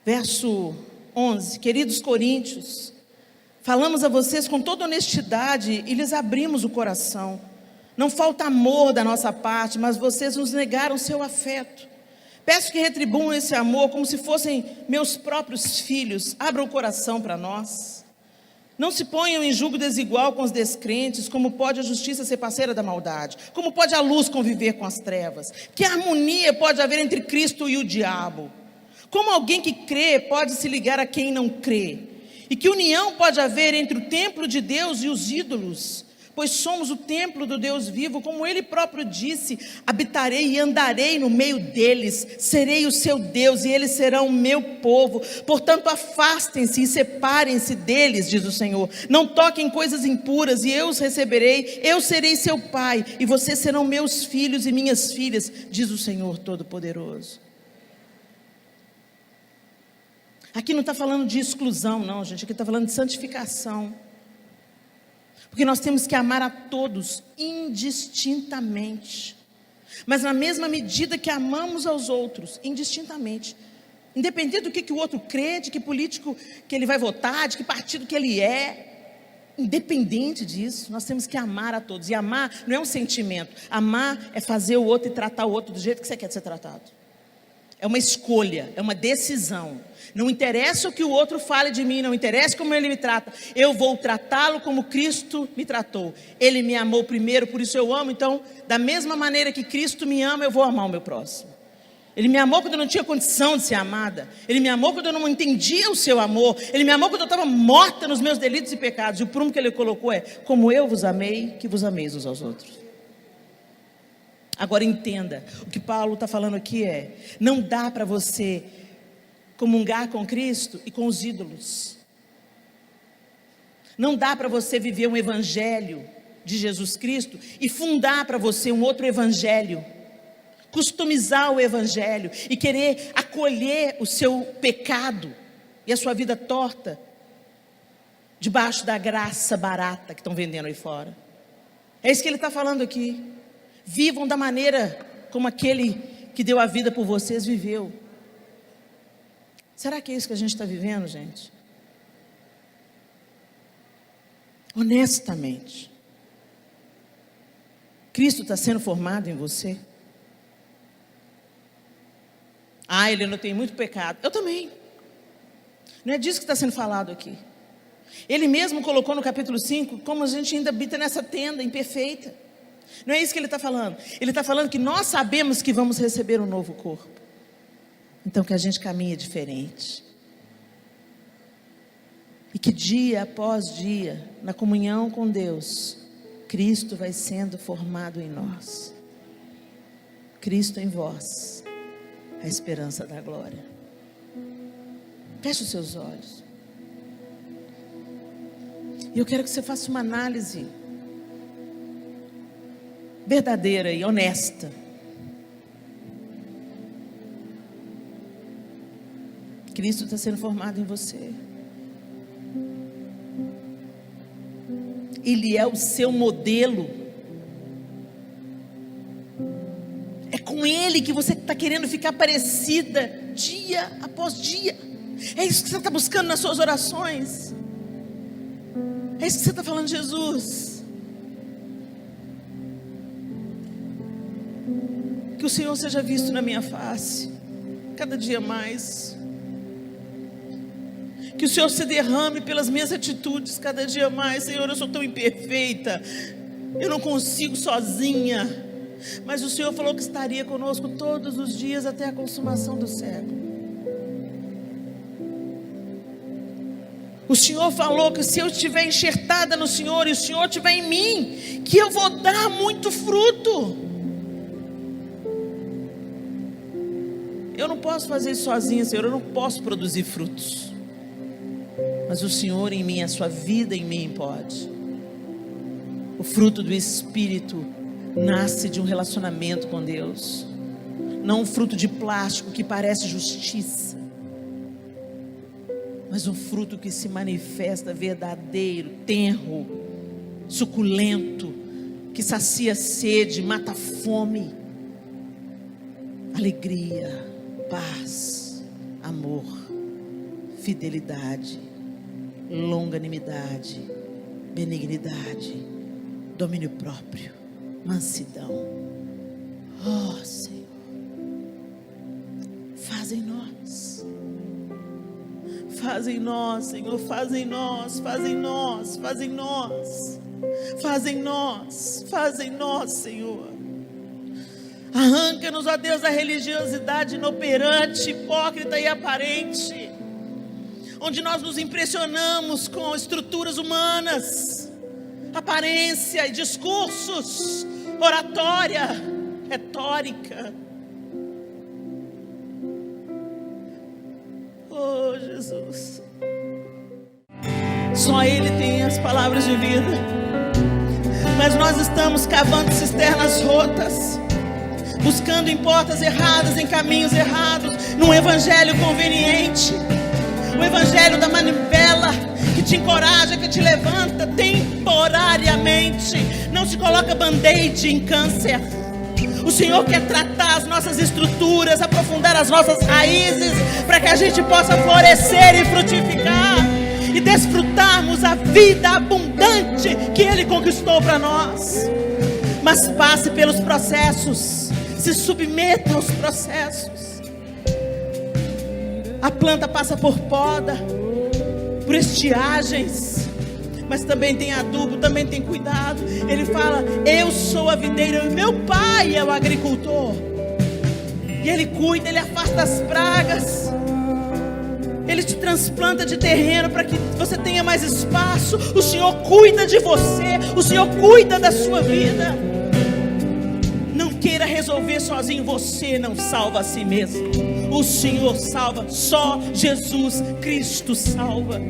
Verso 11: queridos coríntios, falamos a vocês com toda honestidade e lhes abrimos o coração. Não falta amor da nossa parte, mas vocês nos negaram seu afeto. Peço que retribuam esse amor como se fossem meus próprios filhos. Abram o coração para nós. Não se ponham em julgo desigual com os descrentes. Como pode a justiça ser parceira da maldade? Como pode a luz conviver com as trevas? Que harmonia pode haver entre Cristo e o diabo? Como alguém que crê pode se ligar a quem não crê? E que união pode haver entre o templo de Deus e os ídolos? Pois somos o templo do Deus vivo, como Ele próprio disse: habitarei e andarei no meio deles, serei o seu Deus e eles serão o meu povo. Portanto, afastem-se e separem-se deles, diz o Senhor. Não toquem coisas impuras e eu os receberei, eu serei seu pai e vocês serão meus filhos e minhas filhas, diz o Senhor Todo-Poderoso. Aqui não está falando de exclusão, não, gente. Aqui está falando de santificação. Porque nós temos que amar a todos indistintamente. Mas na mesma medida que amamos aos outros, indistintamente. Independente do que o outro crê, de que político que ele vai votar, de que partido que ele é. Independente disso, nós temos que amar a todos. E amar não é um sentimento. Amar é fazer o outro e tratar o outro do jeito que você quer ser tratado. É uma escolha, é uma decisão. Não interessa o que o outro fale de mim, não interessa como ele me trata. Eu vou tratá-lo como Cristo me tratou. Ele me amou primeiro, por isso eu amo. Então, da mesma maneira que Cristo me ama, eu vou amar o meu próximo. Ele me amou quando eu não tinha condição de ser amada. Ele me amou quando eu não entendia o seu amor. Ele me amou quando eu estava morta nos meus delitos e pecados. E o prumo que ele colocou é: como eu vos amei, que vos ameis uns aos outros. Agora entenda, o que Paulo está falando aqui é: não dá para você comungar com Cristo e com os ídolos. Não dá para você viver um evangelho de Jesus Cristo e fundar para você um outro evangelho, customizar o evangelho e querer acolher o seu pecado e a sua vida torta debaixo da graça barata que estão vendendo aí fora. É isso que ele está falando aqui. Vivam da maneira como aquele que deu a vida por vocês, viveu. Será que é isso que a gente está vivendo, gente? Honestamente, Cristo está sendo formado em você? Ah, Helena, eu tenho muito pecado. Eu também. Não é disso que está sendo falado aqui. Ele mesmo colocou no capítulo 5, como a gente ainda habita nessa tenda imperfeita. Não é isso que ele está falando. Ele está falando que nós sabemos que vamos receber um novo corpo. Então que a gente caminha diferente. E que dia após dia, na comunhão com Deus, Cristo vai sendo formado em nós. Cristo em vós, a esperança da glória. Feche os seus olhos. E eu quero que você faça uma análise verdadeira e honesta. Cristo está sendo formado em você. Ele é o seu modelo. É com Ele que você está querendo ficar parecida dia após dia. É isso que você está buscando nas suas orações. É isso que você está falando, Jesus. Que o Senhor seja visto na minha face, cada dia mais. Que o Senhor se derrame pelas minhas atitudes cada dia mais. Senhor, eu sou tão imperfeita, eu não consigo sozinha. Mas o Senhor falou que estaria conosco todos os dias até a consumação do século. O Senhor falou que se eu estiver enxertada no Senhor e o Senhor estiver em mim, que eu vou dar muito fruto. Eu não posso fazer isso sozinha, Senhor, eu não posso produzir frutos. Mas o Senhor em mim, a sua vida em mim pode. O fruto do Espírito nasce de um relacionamento com Deus. Não um fruto de plástico que parece justiça, mas um fruto que se manifesta verdadeiro, tenro, suculento, que sacia a sede, mata a fome. Alegria, paz, amor, fidelidade, longanimidade, benignidade, domínio próprio, mansidão. Oh, Senhor, faz em nós. Faz em nós, Senhor, faz em nós, faz em nós, faz em nós, faz em nós, faz em nós, Senhor. Arranca-nos, ó Deus, da religiosidade inoperante, hipócrita e aparente, onde nós nos impressionamos com estruturas humanas, aparência e discursos, oratória, retórica. Oh, Jesus, só Ele tem as palavras de vida, mas nós estamos cavando cisternas rotas, buscando em portas erradas, em caminhos errados, num evangelho conveniente, o evangelho da manivela, que te encoraja, que te levanta temporariamente, não se coloca band-aid em câncer. O Senhor quer tratar as nossas estruturas, aprofundar as nossas raízes, para que a gente possa florescer e frutificar, e desfrutarmos a vida abundante que Ele conquistou para nós. Mas passe pelos processos, se submeta aos processos. A planta passa por poda, por estiagens, mas também tem adubo, também tem cuidado. Ele fala: eu sou a videira e meu pai é o agricultor. E Ele cuida, Ele afasta as pragas, Ele te transplanta de terreno para que você tenha mais espaço. O Senhor cuida de você, o Senhor cuida da sua vida. Não queira resolver sozinho, você não salva a si mesmo. O Senhor salva, só Jesus Cristo salva.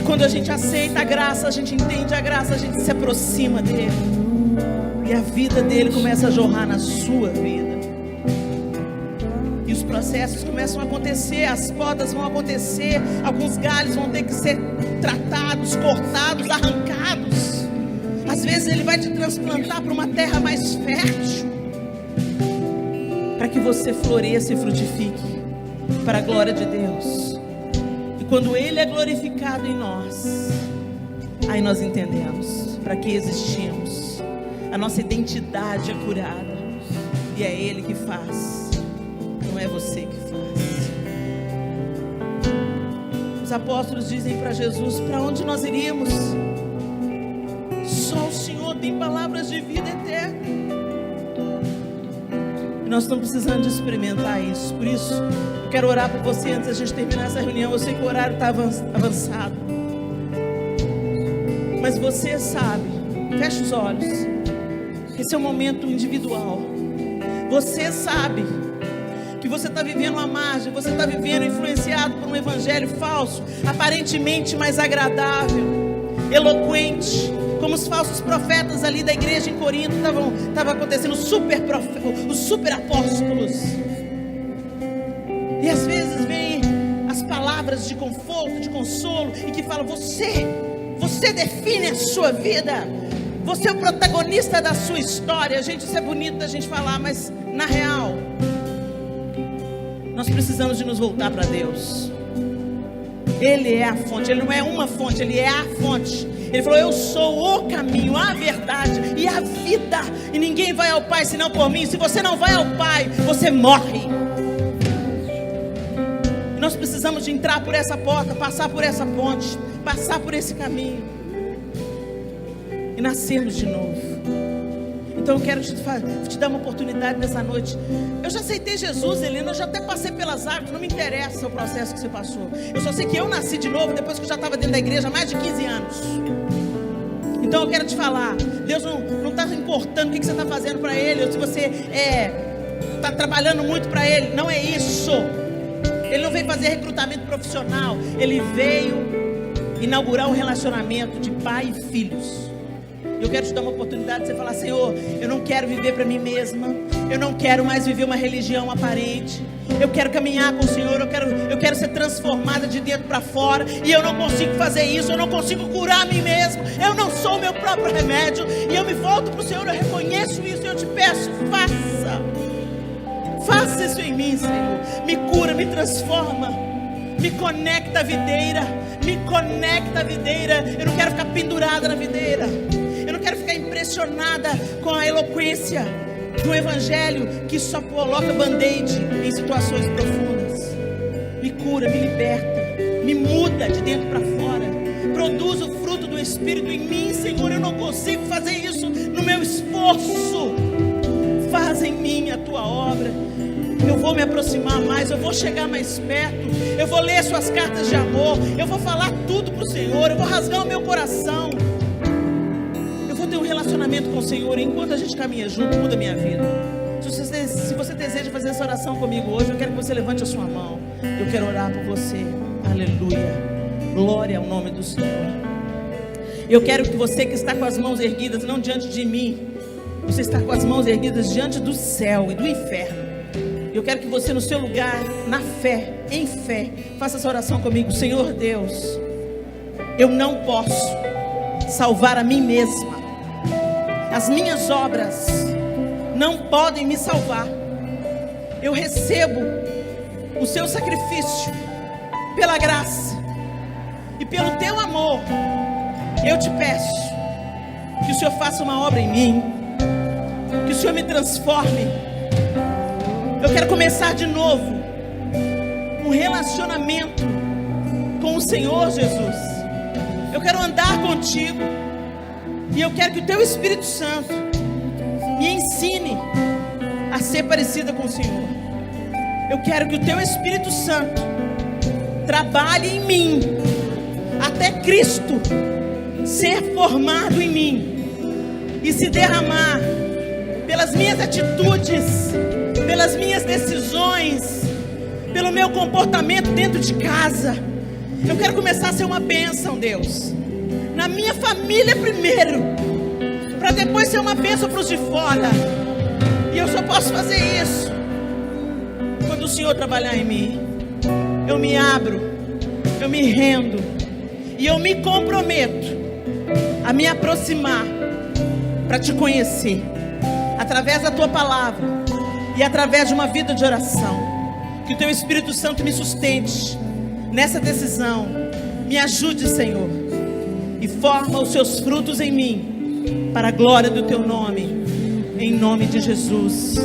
Quando a gente aceita a graça, a gente entende a graça, a gente se aproxima dele, e a vida dele começa a jorrar na sua vida. E os processos começam a acontecer, as podas vão acontecer, alguns galhos vão ter que ser tratados, cortados, arrancados. Às vezes Ele vai te transplantar para uma terra mais fértil. para que você floresça e frutifique para a glória de Deus. E quando Ele é glorificado em nós, aí nós entendemos para que existimos. A nossa identidade é curada e é Ele que faz, não é você que faz. Os apóstolos dizem para Jesus: para onde nós iríamos? Só o Senhor tem palavras de vida eterna. E nós estamos precisando de experimentar isso. Por isso, eu quero orar por você antes da gente terminar essa reunião. Eu sei que o horário está avançado, mas você sabe, fecha os olhos, que esse é um momento individual. Você sabe que você está vivendo uma margem, você está vivendo influenciado por um evangelho falso, aparentemente mais agradável, eloquente, como os falsos profetas ali da igreja em Corinto estavam acontecendo, os super apóstolos. E às vezes vem as palavras de conforto, de consolo, e que falam: você define a sua vida, você é o protagonista da sua história. Gente, isso é bonito da gente falar, mas na real, nós precisamos de nos voltar para Deus. Ele é a fonte, Ele não é uma fonte, Ele é a fonte. Ele falou: eu sou o caminho, a verdade e a vida, e ninguém vai ao Pai senão por mim. Se você não vai ao Pai, você morre. E nós precisamos de entrar por essa porta, passar por essa ponte, passar por esse caminho e nascermos de novo. Então eu quero te dar uma oportunidade nessa noite. Eu já aceitei Jesus, Helena, eu já até passei pelas águas, não me interessa o processo que você passou. Eu só sei que eu nasci de novo depois que eu já estava dentro da igreja há mais de 15 anos. Então eu quero te falar, Deus não está importando o que você está fazendo para Ele, ou se você está trabalhando muito para Ele. Não é isso. Ele não veio fazer recrutamento profissional, Ele veio inaugurar um relacionamento de pai e filhos. Eu quero te dar uma oportunidade de você falar: Senhor, eu não quero viver para mim mesma, eu não quero mais viver uma religião aparente, eu quero caminhar com o Senhor, eu quero ser transformada de dentro para fora, e eu não consigo fazer isso, eu não consigo curar a mim mesmo, eu não sou o meu próprio remédio, e eu me volto para o Senhor, eu reconheço isso, e eu te peço: faça isso em mim, Senhor, me cura, me transforma, me conecta à videira, eu não quero ficar pendurada na videira. Eu não quero ficar impressionada com a eloquência do evangelho que só coloca band-aid em situações profundas. Me cura, me liberta, me muda de dentro para fora. Produz o fruto do Espírito em mim, Senhor. Eu não consigo fazer isso no meu esforço. Faz em mim a tua obra. Eu vou me aproximar mais, eu vou chegar mais perto, eu vou ler suas cartas de amor, eu vou falar tudo para o Senhor, eu vou rasgar o meu coração. Ter um relacionamento com o Senhor. Enquanto a gente caminha junto, muda a minha vida. Se você deseja fazer essa oração comigo hoje, eu quero que você levante a sua mão. Eu quero orar por você. Aleluia, glória ao nome do Senhor. Eu quero que você que está com as mãos erguidas, não diante de mim, você está com as mãos erguidas diante do céu e do inferno. Eu quero que você, no seu lugar, na fé, em fé, faça essa oração comigo. Senhor Deus, eu não posso salvar a mim mesma. As minhas obras não podem me salvar. Eu recebo o seu sacrifício pela graça e pelo teu amor. Eu te peço que o Senhor faça uma obra em mim, que o Senhor me transforme. Eu quero começar de novo um relacionamento com o Senhor Jesus. Eu quero andar contigo. E eu quero que o teu Espírito Santo me ensine a ser parecida com o Senhor. Eu quero que o teu Espírito Santo trabalhe em mim, até Cristo ser formado em mim e se derramar pelas minhas atitudes, pelas minhas decisões, pelo meu comportamento dentro de casa. Eu quero começar a ser uma bênção, Deus, na minha família primeiro, para depois ser uma bênção para os de fora. E eu só posso fazer isso quando o Senhor trabalhar em mim. Eu me abro, eu me rendo e eu me comprometo a me aproximar para te conhecer através da tua palavra, e através de uma vida de oração. Que o Teu Espírito Santo me sustente nessa decisão. Me ajude, Senhor, e forma os Seus frutos em mim, para a glória do Teu nome, em nome de Jesus.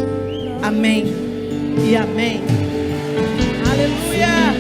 Amém e amém. Aleluia.